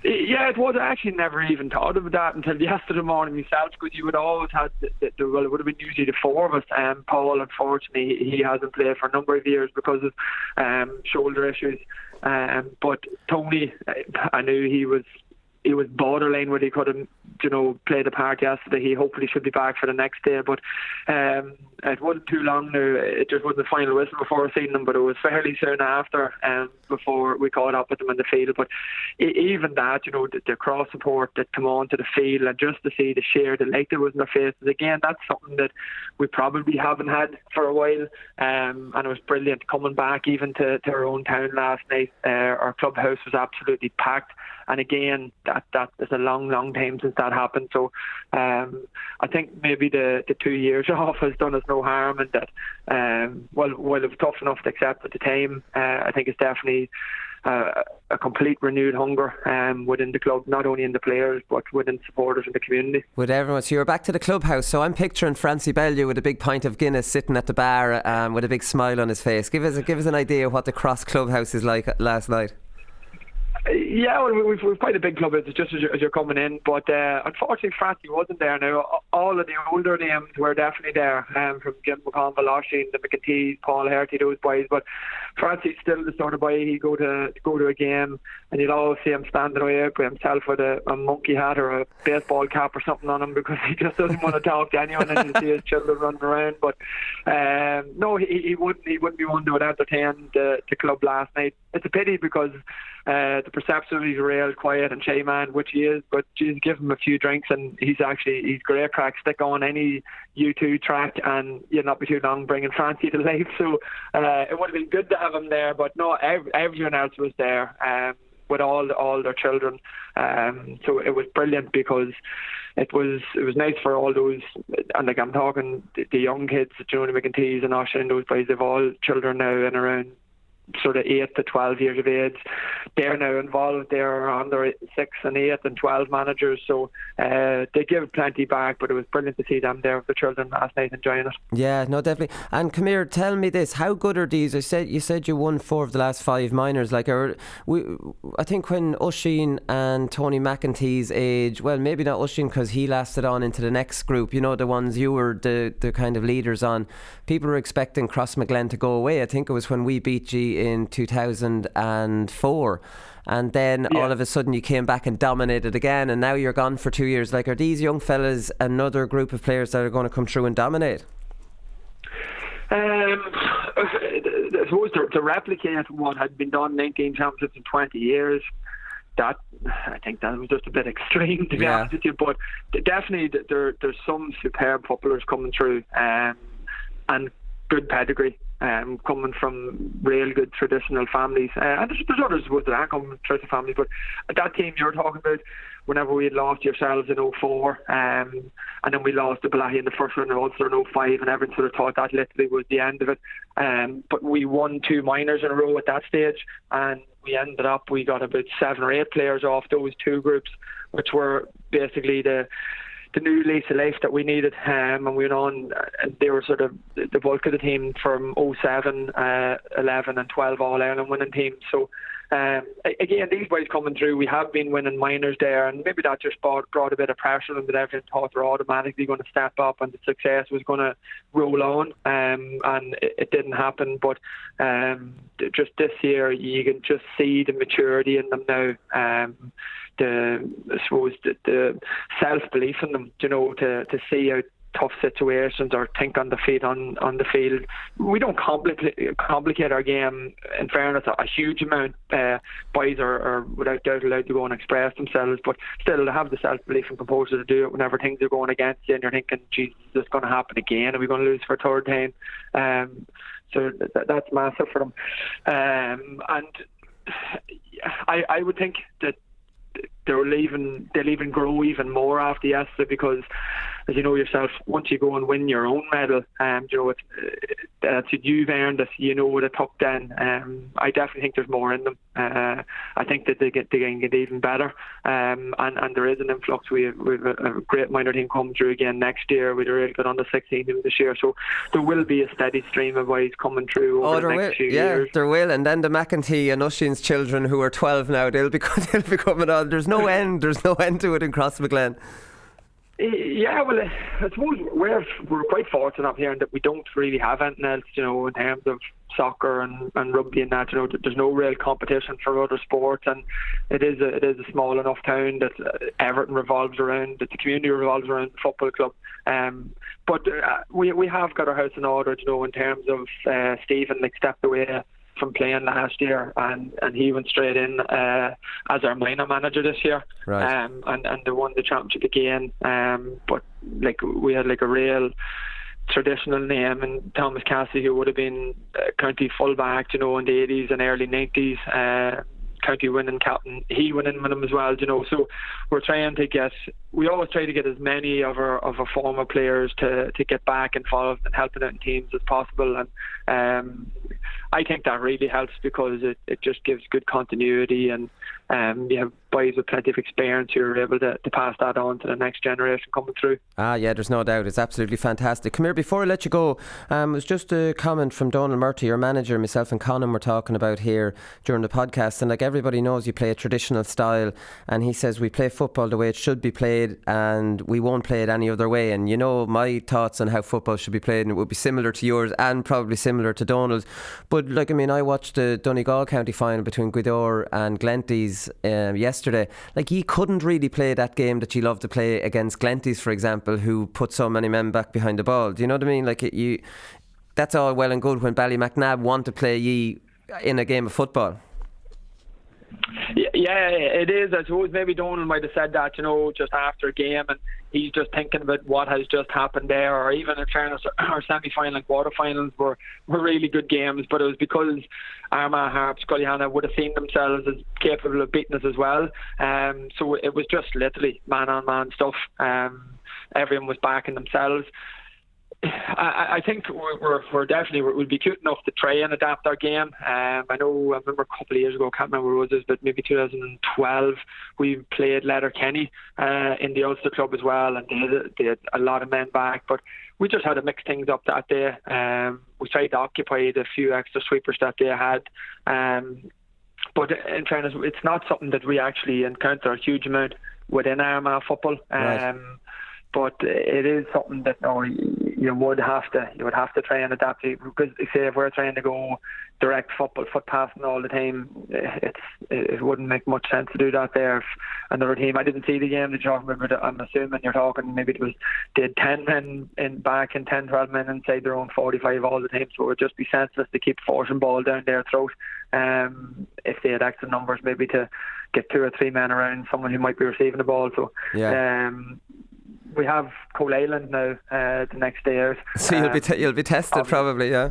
[SPEAKER 8] Yeah, it was. I actually never even thought of that until yesterday morning myself, because you would always have, well, it would have been usually the four of us. Paul, unfortunately, he hasn't played for a number of years because of shoulder issues. But Tony, I knew he was borderline where he could have, played a part yesterday. He hopefully should be back for the next day. But it wasn't too long now. It just wasn't the final whistle before I seen them, but it was fairly soon after before we caught up with them in the field. But even that, the cross support that come onto the field, and just to see the sheer delight that was in their faces, again, that's something that we probably haven't had for a while. And it was brilliant coming back even to our own town last night. Our clubhouse was absolutely packed. And again, that is a long time since that happened. So I think maybe the 2 years off has done us no harm, and that while it was tough enough to accept at the time, I think it's definitely a complete renewed hunger within the club, not only in the players but within supporters in the community.
[SPEAKER 6] With everyone. So you're back to the clubhouse. So I'm picturing Francie Bellew with a big pint of Guinness sitting at the bar with a big smile on his face. Give us an idea of what the Cross clubhouse is like last night.
[SPEAKER 8] Yeah, well, we've quite a big club. It's just as you're coming in, but unfortunately Francie wasn't there. Now all of the older names were definitely there, from Jim McConville, Oisín, the McAtees, Paul Doherty, those boys. But Francie's still the sort of boy, he'd go to a game and you'll always see him standing away by himself with a monkey hat or a baseball cap or something on him, because he just doesn't want to talk to anyone, and you see his children running around. But no, he wouldn't be one that would entertain the club last night. It's a pity, because the perception of he's a real quiet and shy man, which he is, but geez, give him a few drinks and he's great crack. Stick on any U2 track and you'll not be too long bringing Francie to life. So it would have been good to have him there, but no, everyone else was there with all their children. So it was brilliant, because it was nice for all those, and like I'm talking the young kids, Joni McAtees and Oisín, those boys, they've all children now in around sort of 8 to 12 years of age. They're now involved. They're under 6 and 8 and 12 managers, so they give plenty back, but it was brilliant to see them there with the children last night enjoying it.
[SPEAKER 6] Yeah, no, definitely. And come here, tell me this, how good are these? You said you won 4 of the last 5 minors. I think when Oisín and Tony McEntee's age, well, maybe not Oisín because he lasted on into the next group, the ones you were the kind of leaders on, people were expecting Crossmaglen to go away. I think it was when we beat you in 2004, and then all of a sudden you came back and dominated again, and now you're gone for 2 years. Are these young fellas another group of players that are going to come through and dominate? I
[SPEAKER 8] suppose to replicate what had been done 19 championships in 20 years, I think that was just a bit extreme, to be honest with you. But definitely there's some superb footballers coming through, and good pedigree, coming from real good traditional families. And there's others that aren't coming from traditional families, but that team you're talking about, whenever we had lost yourselves in 2004, and then we lost to Balahi in the first round of Ulster in 2005, and everyone sort of thought that literally was the end of it. But we won 2 minors in a row at that stage, and we got about 7 or 8 players off those 2 groups, which were basically the new lease of life that we needed, and we went on, and they were sort of the bulk of the team from 07, 11 and 12 All-Ireland winning teams. So again, these boys coming through, we have been winning minors there, and maybe that just brought a bit of pressure on that everyone thought they're automatically going to step up and the success was going to roll on, and it didn't happen. But just this year you can just see the maturity in them now, I suppose the self-belief in them, to see how tough situations or think on the feet on the field. We don't complicate our game, in fairness, a huge amount. Boys are without doubt allowed to go and express themselves, but still to have the self-belief and composure to do it whenever things are going against you and you're thinking, Jesus, is this going to happen again? Are we going to lose for a third time? So that's massive for them. And I would think that they'll even grow even more after yesterday, because as you know yourself, once you go and win your own medal, that's you've earned it. You know what it took then. I definitely think there's more in them. I think that they can get even better, and there is an influx. We've a great minor team coming through again next year. We've really good under 16 team this year, so there will be a steady stream of boys coming through over the next few years.
[SPEAKER 6] There will, and then the McEntee and Ushin's children, who are 12 now, they'll be coming on. There's no end to it in Crossmaglen.
[SPEAKER 8] Yeah, well, I suppose we're quite fortunate up here in that we don't really have anything else, in terms of soccer and rugby and that. There's no real competition for other sports, and it is a small enough town that everything revolves around, that the community revolves around the football club. But we have got our house in order, in terms of Stephen stepped away from playing last year, and he went straight in as our minor manager this year,
[SPEAKER 6] right.
[SPEAKER 8] And they won the championship again. But we had a real traditional name, and Thomas Cassidy, who would have been county fullback, in the 80s and early 90s, county winning captain, he went in with him as well, so we always try to get as many of our former players to get back involved and helping out in teams as possible, and I think that really helps, because it just gives good continuity, and you have boys with plenty of experience who are able to pass that on to the next generation coming through.
[SPEAKER 6] Yeah, there's no doubt. It's absolutely fantastic. Come here, before I let you go, it was just a comment from Donald Murty, your manager. Myself and Conan were talking about here during the podcast, and everybody knows you play a traditional style, and he says we play football the way it should be played, and we won't play it any other way. And my thoughts on how football should be played, and it would be similar to yours and probably similar to Donald's. But I watched the Donegal county final between Gweedore and Glenties yesterday. Ye couldn't really play that game that you love to play against Glenties, for example, who put so many men back behind the ball. Do you know what I mean? That's all well and good when Ballymacnab want to play ye in a game of football.
[SPEAKER 8] Yeah, it is. I suppose maybe Donald might have said that, just after a game, and he's just thinking about what has just happened there. Or even in fairness, our semi-final and quarter-finals were really good games, but it was because Armagh, Harps, Scullyhanna would have seen themselves as capable of beating us as well. So it was just literally man-on-man stuff. Everyone was backing themselves. I think we're definitely we'll be cute enough to try and adapt our game. I remember a couple of years ago, I can't remember what it was, but maybe 2012, we played Letterkenny in the Ulster Club as well, and they had a lot of men back, but we just had to mix things up that day. We tried to occupy the few extra sweepers that they had. But in fairness, it's not something that we actually encounter a huge amount within Armagh football.
[SPEAKER 6] Right.
[SPEAKER 8] But it is something that you would have to try and adapt to, because say if we're trying to go direct foot passing all the time, it wouldn't make much sense to do that there. If another team, I didn't see the game that you're talking about, but I'm assuming you're talking maybe they had 10 men in back and 10-12 men inside their own 45 all the time, so it would just be senseless to keep forcing ball down their throat. If they had extra numbers, maybe to get 2 or 3 men around someone who might be receiving the ball. So we have Cole Island now the next day out.
[SPEAKER 6] So you'll be tested probably, yeah.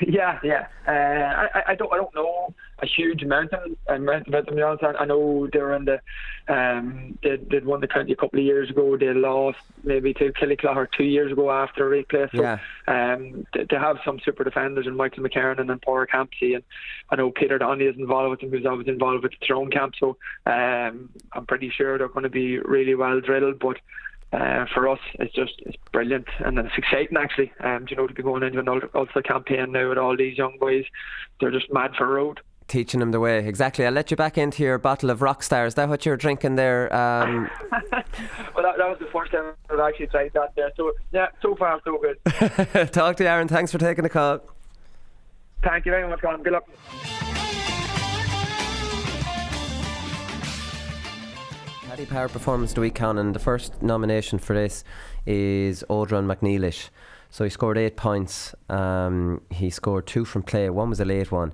[SPEAKER 8] Yeah. I don't know a huge amount about them. To be honest, I know they were in the they'd won the county a couple of years ago. They lost maybe to Killyclough 2 years ago after a replay. So they have some super defenders in Michael McKernan and Paul Campsey, and I know Peter Donnelly is involved with them, who's always involved with the Tyrone camp. So I'm pretty sure they're going to be really well drilled, but. For us, it's brilliant, and it's exciting actually. To be going into an Ulster campaign now with all these young boys, they're just mad for a road.
[SPEAKER 6] Teaching them the way, exactly. I'll let you back into your bottle of Rockstar. Is that what you're drinking there?
[SPEAKER 8] Well, that was the first time I've actually tried that there. So yeah, so far so good.
[SPEAKER 6] Talk to you, Aaron. Thanks for taking the call.
[SPEAKER 8] Thank you very much, Colm. Good luck.
[SPEAKER 6] Paddy Power Performance of the Week, Conan. The first nomination for this is Odhrán Mac Niallais. So he scored 8 points. He scored 2 from play. One was a late one.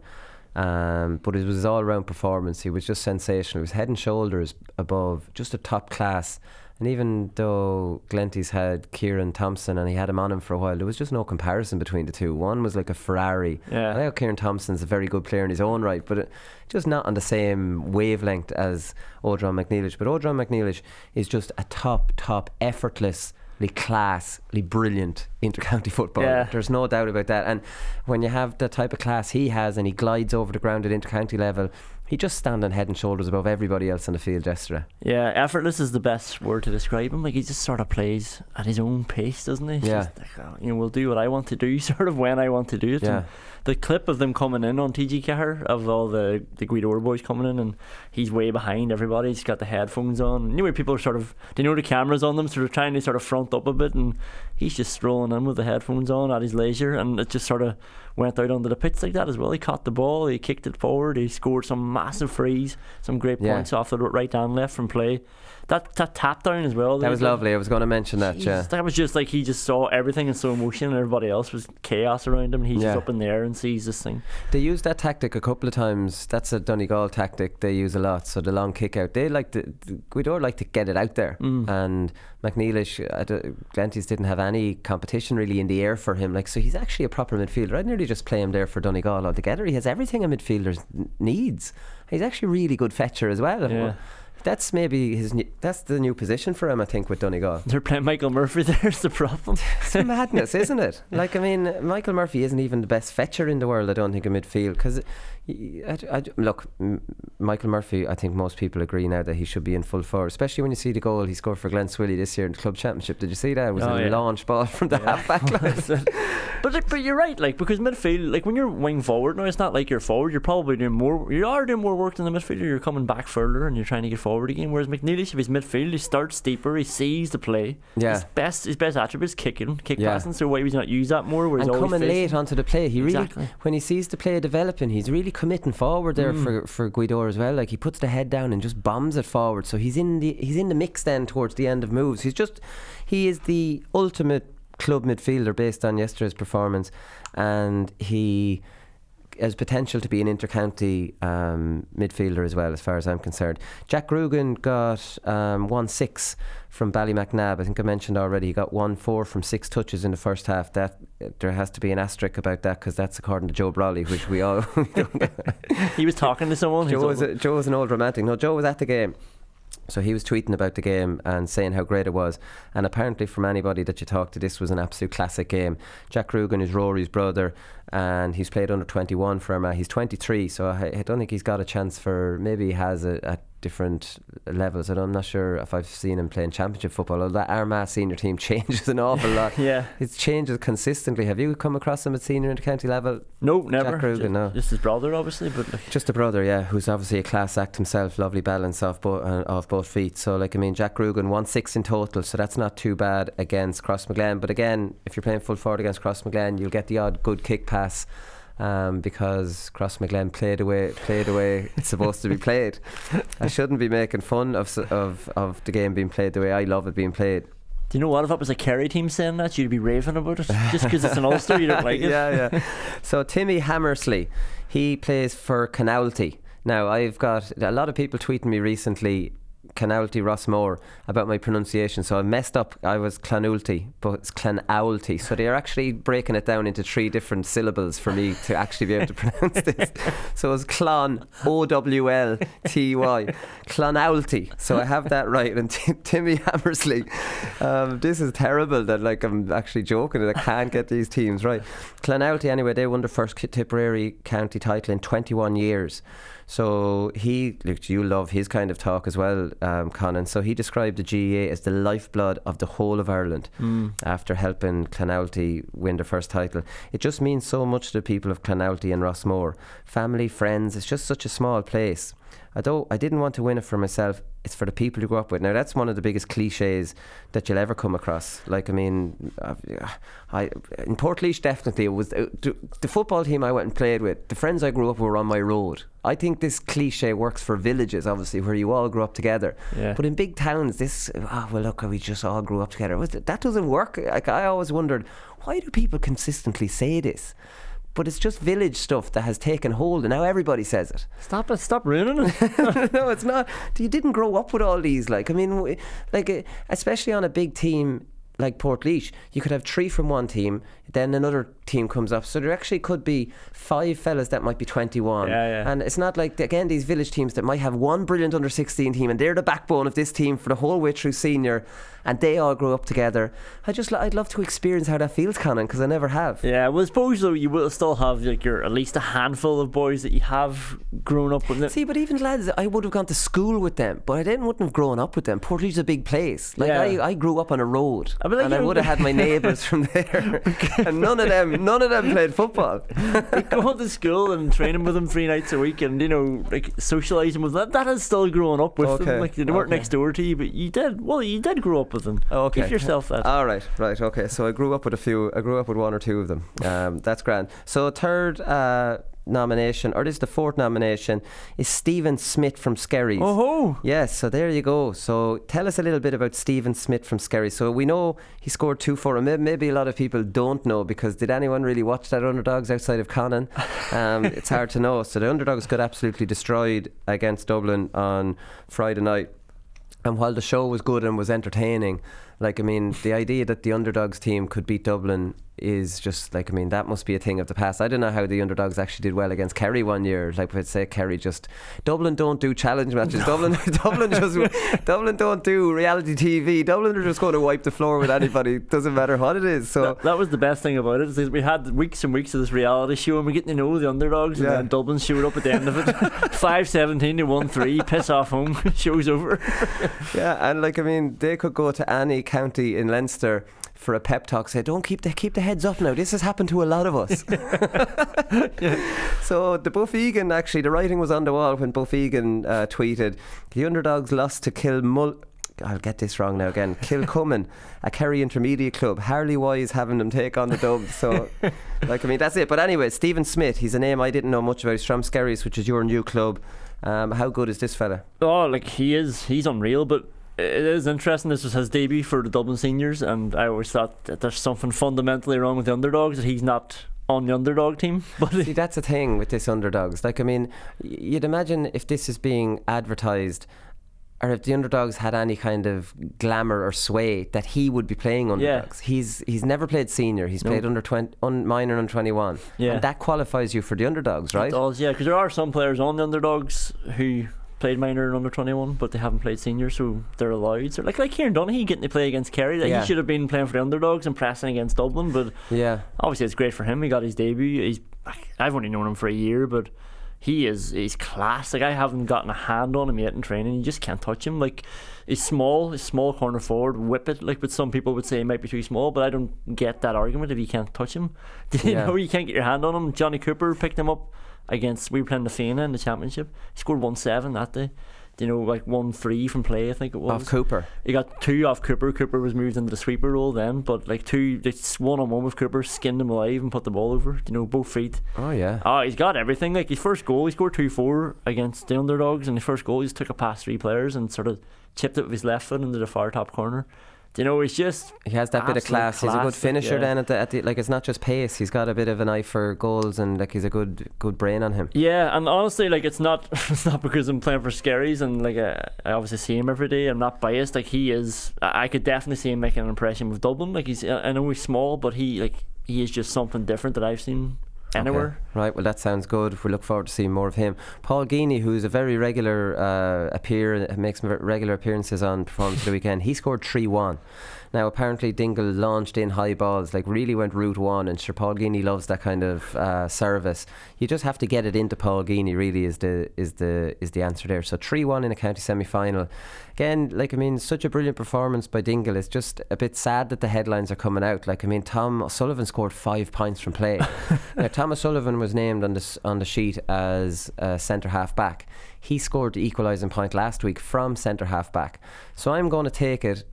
[SPEAKER 6] But it was his all-round performance. He was just sensational. He was head and shoulders above, just a top-class And even though Glenty's had Kieran Thompson and he had him on him for a while, there was just no comparison between the two. One was like a Ferrari. I know Kieran Thompson's a very good player in his own right, but just not on the same wavelength as Odhrán Mac Niallais. But Odhrán Mac Niallais is just a top, effortlessly classly brilliant intercounty footballer. There's no doubt about that. And when you have the type of class he has and he glides over the ground at intercounty level, he just standing head and shoulders above everybody else on the field yesterday. Yeah,
[SPEAKER 7] effortless is the best word to describe him. Like, he just sort of plays at his own pace, doesn't he? Just like, we'll do what I want to do, sort of when I want to do it. And the clip of them coming in on TG Cahir, of all the Guidor boys coming in, and he's way behind everybody. He's got the headphones on. Anyway, people are sort of, they know the camera's on them, so they're trying to sort of front up a bit, and he's just strolling in with the headphones on at his leisure, and it just sort of went out onto the pitch like that as well. He caught the ball, he kicked it forward, he scored some massive frees, some great points off the right and left from play. That tap down as well.
[SPEAKER 6] That was lovely. I was going to mention that.
[SPEAKER 7] That was just like, he just saw everything in slow motion, and everybody else was chaos around him, and he's just up in there and sees this thing.
[SPEAKER 6] They used that tactic a couple of times. That's a Donegal tactic they use a lot. So the long kick out, they like Guidor like to get it out there, and Mac Niallais, Glenty's didn't have any competition really in the air for him. Like, so he's actually a proper midfielder. I'd nearly just play him there for Donegal altogether. He has everything a midfielder needs. He's actually a really good fetcher as well. That's maybe that's the new position for him, I think, with Donegal.
[SPEAKER 7] They're playing Michael Murphy, there's the problem.
[SPEAKER 6] It's madness, isn't it? Like, I mean, Michael Murphy isn't even the best fetcher in the world, I don't think, in midfield. Because, look, Michael Murphy, I think most people agree now that he should be in full forward, especially when you see the goal he scored for Glen Swilly this year in the club championship. Did you see that? It was a launch ball from the half-back line.
[SPEAKER 7] But you're right, like, because midfield, like, when you're wing forward now, it's not like you're forward, you're probably doing more work than the midfielder. You're coming back further and you're trying to get forward again. Whereas Mac Niallais, if he's midfield, he starts deeper, he sees the play. His best attribute is kick passing, so why would he not use that more?
[SPEAKER 6] And coming late onto the play, he really, when he sees the play developing, he's really committing forward there for Guidor as well. Like, he puts the head down and just bombs it forward, so he's in the mix then towards the end of moves. He is the ultimate club midfielder based on yesterday's performance, and he has potential to be an intercounty midfielder as well, as far as I'm concerned. Jack Grugan got 1-6 from Ballymacnab. I think I mentioned already he got 1-4 from 6 touches in the first half. That there has to be an asterisk about that, because that's according to Joe Brawley, which we all
[SPEAKER 7] he was talking to someone.
[SPEAKER 6] Joe was an old romantic. No, Joe was at the game, so he was tweeting about the game and saying how great it was. And apparently, from anybody that you talk to, this was an absolute classic game. Jack Rugan is Rory's brother, and he's played under 21 for Armagh. He's 23, so I don't think he's got a chance for, maybe he has at different levels. I'm not sure if I've seen him playing championship football, although that Armagh senior team changes an awful lot. It changes consistently. Have you come across him at senior and county level?
[SPEAKER 7] No, never.
[SPEAKER 6] Jack Rugan, no.
[SPEAKER 7] Just his brother, obviously, but
[SPEAKER 6] just a brother, who's obviously a class act himself. Lovely balance off both feet. So, like, I mean, Jack Rugan 1-6 in total, so that's not too bad against Crossmaglen. But again, if you're playing full forward against Crossmaglen, you'll get the odd good kick pass, because Crossmaglen played away it's supposed to be played. I shouldn't be making fun of the game being played the way I love it being played.
[SPEAKER 7] Do you know what, if it was a Kerry team saying that, you'd be raving about it just because it's an Ulster, you don't like it.
[SPEAKER 6] So Timmy Hammersley, he plays for Canalty. Now, I've got a lot of people tweeting me recently, Canalty Rossmore, about my pronunciation, so I messed up. I was Clanulty, but it's Clanowlty, so they are actually breaking it down into 3 different syllables for me to actually be able to pronounce this. So it's Clan, Owlty, Clanowlty, so I have that right. And Timmy Hammersley, this is terrible that, like, I'm actually joking that I can't get these teams right. Clanowlty, anyway, they won their first Tipperary county title in 21 years. So you love his kind of talk as well, Conan. So he described the GAA as the lifeblood of the whole of Ireland after helping Clanalty win their first title. It just means so much to the people of Clanalty and Rossmore. Family, friends, it's just such a small place. Although I didn't want to win it for myself, it's for the people you grew up with. Now, that's one of the biggest cliches that you'll ever come across. Like, I mean, in Portlaoise, definitely, it was the football team I went and played with. The friends I grew up with were on my road. I think this cliche works for villages, obviously, where you all grew up together. But in big towns, we just all grew up together. That doesn't work. Like, I always wondered, why do people consistently say this? but it's just village stuff that has taken hold, and now everybody says it.
[SPEAKER 7] Stop it! Stop ruining it.
[SPEAKER 6] No, it's not. You didn't grow up with all these. Like, I mean, especially on a big team like Portlaoise, you could have 3 from one team, then another team comes up, so there actually could be 5 fellas that might be 21. And it's not like, again, these village teams that might have one brilliant under 16 team, and they're the backbone of this team for the whole way through senior, and they all grow up together. I'd love to experience how that feels, Conan, because I never have.
[SPEAKER 7] Yeah, well, I suppose though you will still have like at least a handful of boys that you have grown up with.
[SPEAKER 6] See, but even lads, I would have gone to school with them, but I wouldn't have grown up with them. Portlaoise is a big place. Like, I grew up on a road, and I would have had my neighbours from there, and none of them played football.
[SPEAKER 7] Like, going to school and training with them 3 nights a week, and like socialising with them, that is still growing up with them. Like, they weren't next door to you, but you did grow up with them. Give yourself that.
[SPEAKER 6] All right, okay. So I grew up with a few. I grew up with 1 or 2 of them. That's grand. So third nomination, or this is the 4th nomination, is Stephen Smith from Skerries.
[SPEAKER 7] Oh,
[SPEAKER 6] yes. So there you go. So tell us a little bit about Stephen Smith from Skerries. So we know he scored 2 for him. Maybe a lot of people don't know, because did anyone really watch that Underdogs outside of Conan? It's hard to know. So the Underdogs got absolutely destroyed against Dublin on Friday night. And while the show was good and was entertaining, like, I mean, the idea that the Underdogs team could beat Dublin is just like, I mean, that must be a thing of the past. I don't know how the Underdogs actually did well against Kerry one year. Like, I'd say Kerry just, Dublin don't do challenge matches. Dublin don't do reality TV. Dublin are just going to wipe the floor with anybody. Doesn't matter what it is. So
[SPEAKER 7] that was the best thing about it, is we had weeks and weeks of this reality show, and we're getting to know the Underdogs, and then Dublin showed up at the end of it. 5-17 to 1-3, piss off home, show's over.
[SPEAKER 6] Yeah, and like, I mean, they could go to any county in Leinster for a pep talk, say, don't keep the heads up now, this has happened to a lot of us. So the Buff Egan, actually, the writing was on the wall when Buff Egan tweeted, the Underdogs lost to I'll get this wrong now again, Kilcummin, a Kerry intermediate club. Hardly wise having them take on the Dubs. So like, I mean, that's it. But anyway, Stephen Smith, he's a name I didn't know much about. He's from Skerries, which is your new club. How good is this fella?
[SPEAKER 7] Oh, like, he's unreal. But it is interesting, this was his debut for the Dublin seniors, and I always thought that there's something fundamentally wrong with the Underdogs, that he's not on the underdog team. But
[SPEAKER 6] see, that's the thing with this Underdogs. Like, I mean, you'd imagine if this is being advertised, or if the Underdogs had any kind of glamour or sway, that he would be playing Underdogs. He's never played senior. He's played under 20, minor and 21, and that qualifies you for the Underdogs, right? It
[SPEAKER 7] does, yeah, because there are some players on the Underdogs who played minor and under 21, but they haven't played senior, so they're allowed. So like Kieran Donaghy getting to play against Kerry, he should have been playing for the Underdogs and pressing against Dublin, but obviously it's great for him. He got his debut. I've only known him for a year, but he's class. Like, I haven't gotten a hand on him yet in training. You just can't touch him. Like, he's small corner forward, whip it. Like, but some people would say he might be too small, but I don't get that argument if you can't touch him. You know, you can't get your hand on him. Johnny Cooper picked him up against, we were playing the Fianna in the championship. He scored 1-7 that day. You know, like 1-3 from play, I think it was.
[SPEAKER 6] Off Cooper.
[SPEAKER 7] He got 2 off Cooper. Cooper was moved into the sweeper role then, but like 2, it's 1-on-1 with Cooper, skinned him alive and put the ball over. You know, both feet.
[SPEAKER 6] Oh yeah.
[SPEAKER 7] Oh, he's got everything. Like, his first goal, he scored 2-4 against the Underdogs, and his first goal, he just took it past 3 players and sort of chipped it with his left foot into the far top corner. You know, he has
[SPEAKER 6] that bit of class. He's a good finisher then at the like, it's not just pace, he's got a bit of an eye for goals, and like, he's a good brain on him.
[SPEAKER 7] Yeah, and honestly, like, it's not because I'm playing for Skerries and like I obviously see him every day. I'm not biased. Like, he is, I could definitely see him making an impression with Dublin. Like, I know he's small, but he is just something different that I've seen anywhere.
[SPEAKER 6] Okay. Right, well, that sounds good. We look forward to seeing more of him. Paul Geaney, who's a very regular makes regular appearances on Performance of the Weekend, he scored 3-1. Now, apparently Dingle launched in high balls, like really went route one, and sure, Paul Geaney loves that kind of service. You just have to get it into Paul Geaney, really is the answer there. So 3-1 in a county semi-final. Again, like, I mean, such a brilliant performance by Dingle. It's just a bit sad that the headlines are coming out. Like, I mean, Tom O'Sullivan scored 5 points from play. Now, Tom O'Sullivan was named on the sheet as centre half back. He scored the equalising point last week from centre half back. So I'm going to take it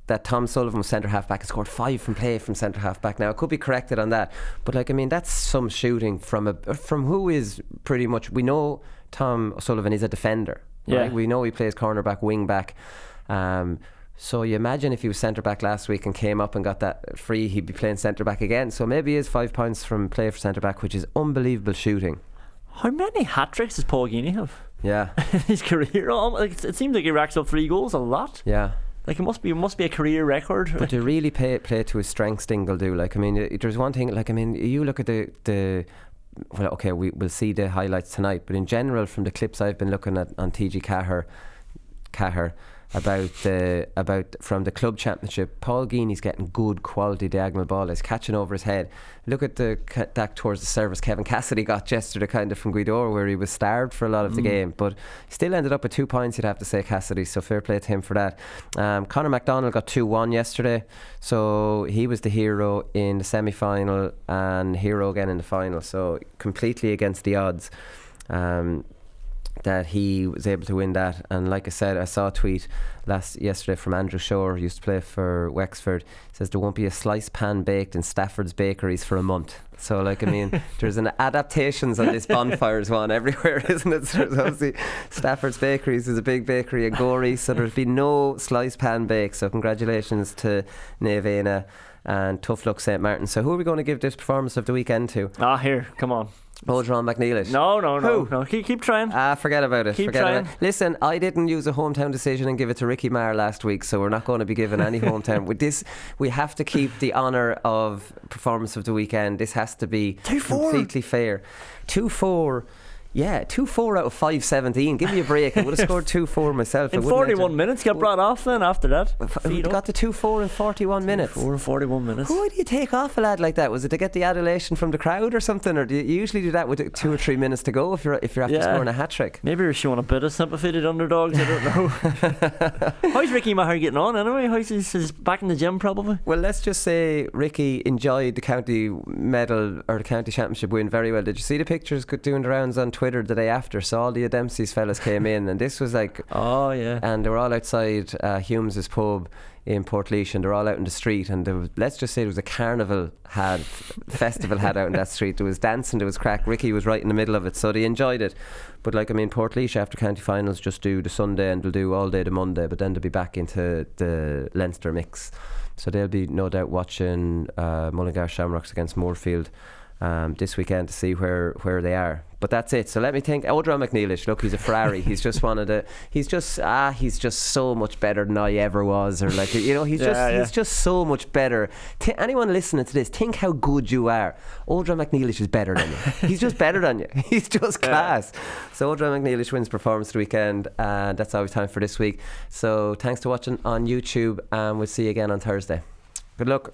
[SPEAKER 6] that Tom Sullivan was centre half back and scored 5 from play from centre half back. Now, I could be corrected on that, but like, I mean, that's some shooting from who is pretty much, we know Tom Sullivan is a defender. Right? We know he plays cornerback, wing back. So you imagine if he was centre back last week and came up and got that free, he'd be playing centre back again. So maybe he is 5 points from play for centre back, which is unbelievable shooting.
[SPEAKER 7] How many hat tricks does Paul Geaney have?
[SPEAKER 6] Yeah,
[SPEAKER 7] in his career. Like, it seems like he racks up 3 goals a lot.
[SPEAKER 6] Yeah.
[SPEAKER 7] Like, it must be a career record.
[SPEAKER 6] But to really play to his strengths, Dingle do. Like, I mean, there's one thing. Like, I mean, you look at the well, okay, we'll see the highlights tonight. But in general, from the clips I've been looking at on TG Cahir about from the club championship, Paul Geaney's getting good quality diagonal ball. He's catching over his head. Look at that towards the service Kevin Cassidy got yesterday, kind of from Guidor, where he was starved for a lot of the game, but he still ended up with 2 points, you'd have to say, Cassidy, so fair play to him for that. Conor McDonald got 2-1 yesterday, so he was the hero in the semi-final and hero again in the final, so completely against the odds. That he was able to win that. And like I said, I saw a tweet yesterday from Andrew Shore, who used to play for Wexford. He says there won't be a sliced pan baked in Stafford's bakeries for a month. So, like, I mean, there's an adaptations on this bonfires one everywhere, isn't it? So obviously Stafford's Bakeries is a big bakery in Gorey, so there's been no sliced pan bake. So congratulations to Nevena and tough luck St. Martin. So who are we going to give this performance of the weekend to?
[SPEAKER 7] Here, come on.
[SPEAKER 6] Odhrán Mac Niallais.
[SPEAKER 7] No. Keep trying.
[SPEAKER 6] Forget about it.
[SPEAKER 7] Keep trying.
[SPEAKER 6] Listen, I didn't use a hometown decision and give it to Ricky Marr last week, so we're not going to be giving any hometown. With this, we have to keep the honour of performance of the weekend. This has to be completely fair. 2-4. Yeah, 2-4 out of 5-17. Give me a break. I would have scored 2-4 myself.
[SPEAKER 7] In 41 minutes, got brought off then after that.
[SPEAKER 6] Got the 2-4 in 41 minutes.
[SPEAKER 7] 4 in 41 minutes.
[SPEAKER 6] Why do you take off a lad like that? Was it to get the adulation from the crowd or something? Or do you usually do that with 2 or 3 minutes to go if you're after scoring a hat trick?
[SPEAKER 7] Maybe she want a bit of sympathy to the underdogs. I don't know. How's Ricky Maher getting on anyway? How's he's back in the gym probably?
[SPEAKER 6] Well, let's just say Ricky enjoyed the county medal or the county championship win very well. Did you see the pictures doing the rounds on Twitter the day after? So all the Dempsey's fellas came in, and this was like,
[SPEAKER 7] oh yeah,
[SPEAKER 6] and they were all outside Hume's pub in Portlaoise, and they're all out in the street, and there was, let's just say, there was a carnival festival out in that street. There was dancing, there was crack. Ricky was right in the middle of it, so they enjoyed it. But like, I mean, Portlaoise after county finals just do the Sunday and they'll do all day the Monday, but then they'll be back into the Leinster mix, so they'll be no doubt watching Mullingar Shamrocks against Moorfield this weekend to see where they are. But that's it. So let me think. Odhrán Mac Niallais, look, he's a Ferrari. He's just one of the. He's just so much better than I ever was, or like, you know, he's just so much better. Anyone listening to this, think how good you are. Odhrán Mac Niallais is better than you. He's just better than you. He's just class. So Odhrán Mac Niallais wins performance of the weekend, and that's all we have time for this week. So thanks for watching on YouTube, and we'll see you again on Thursday. Good luck.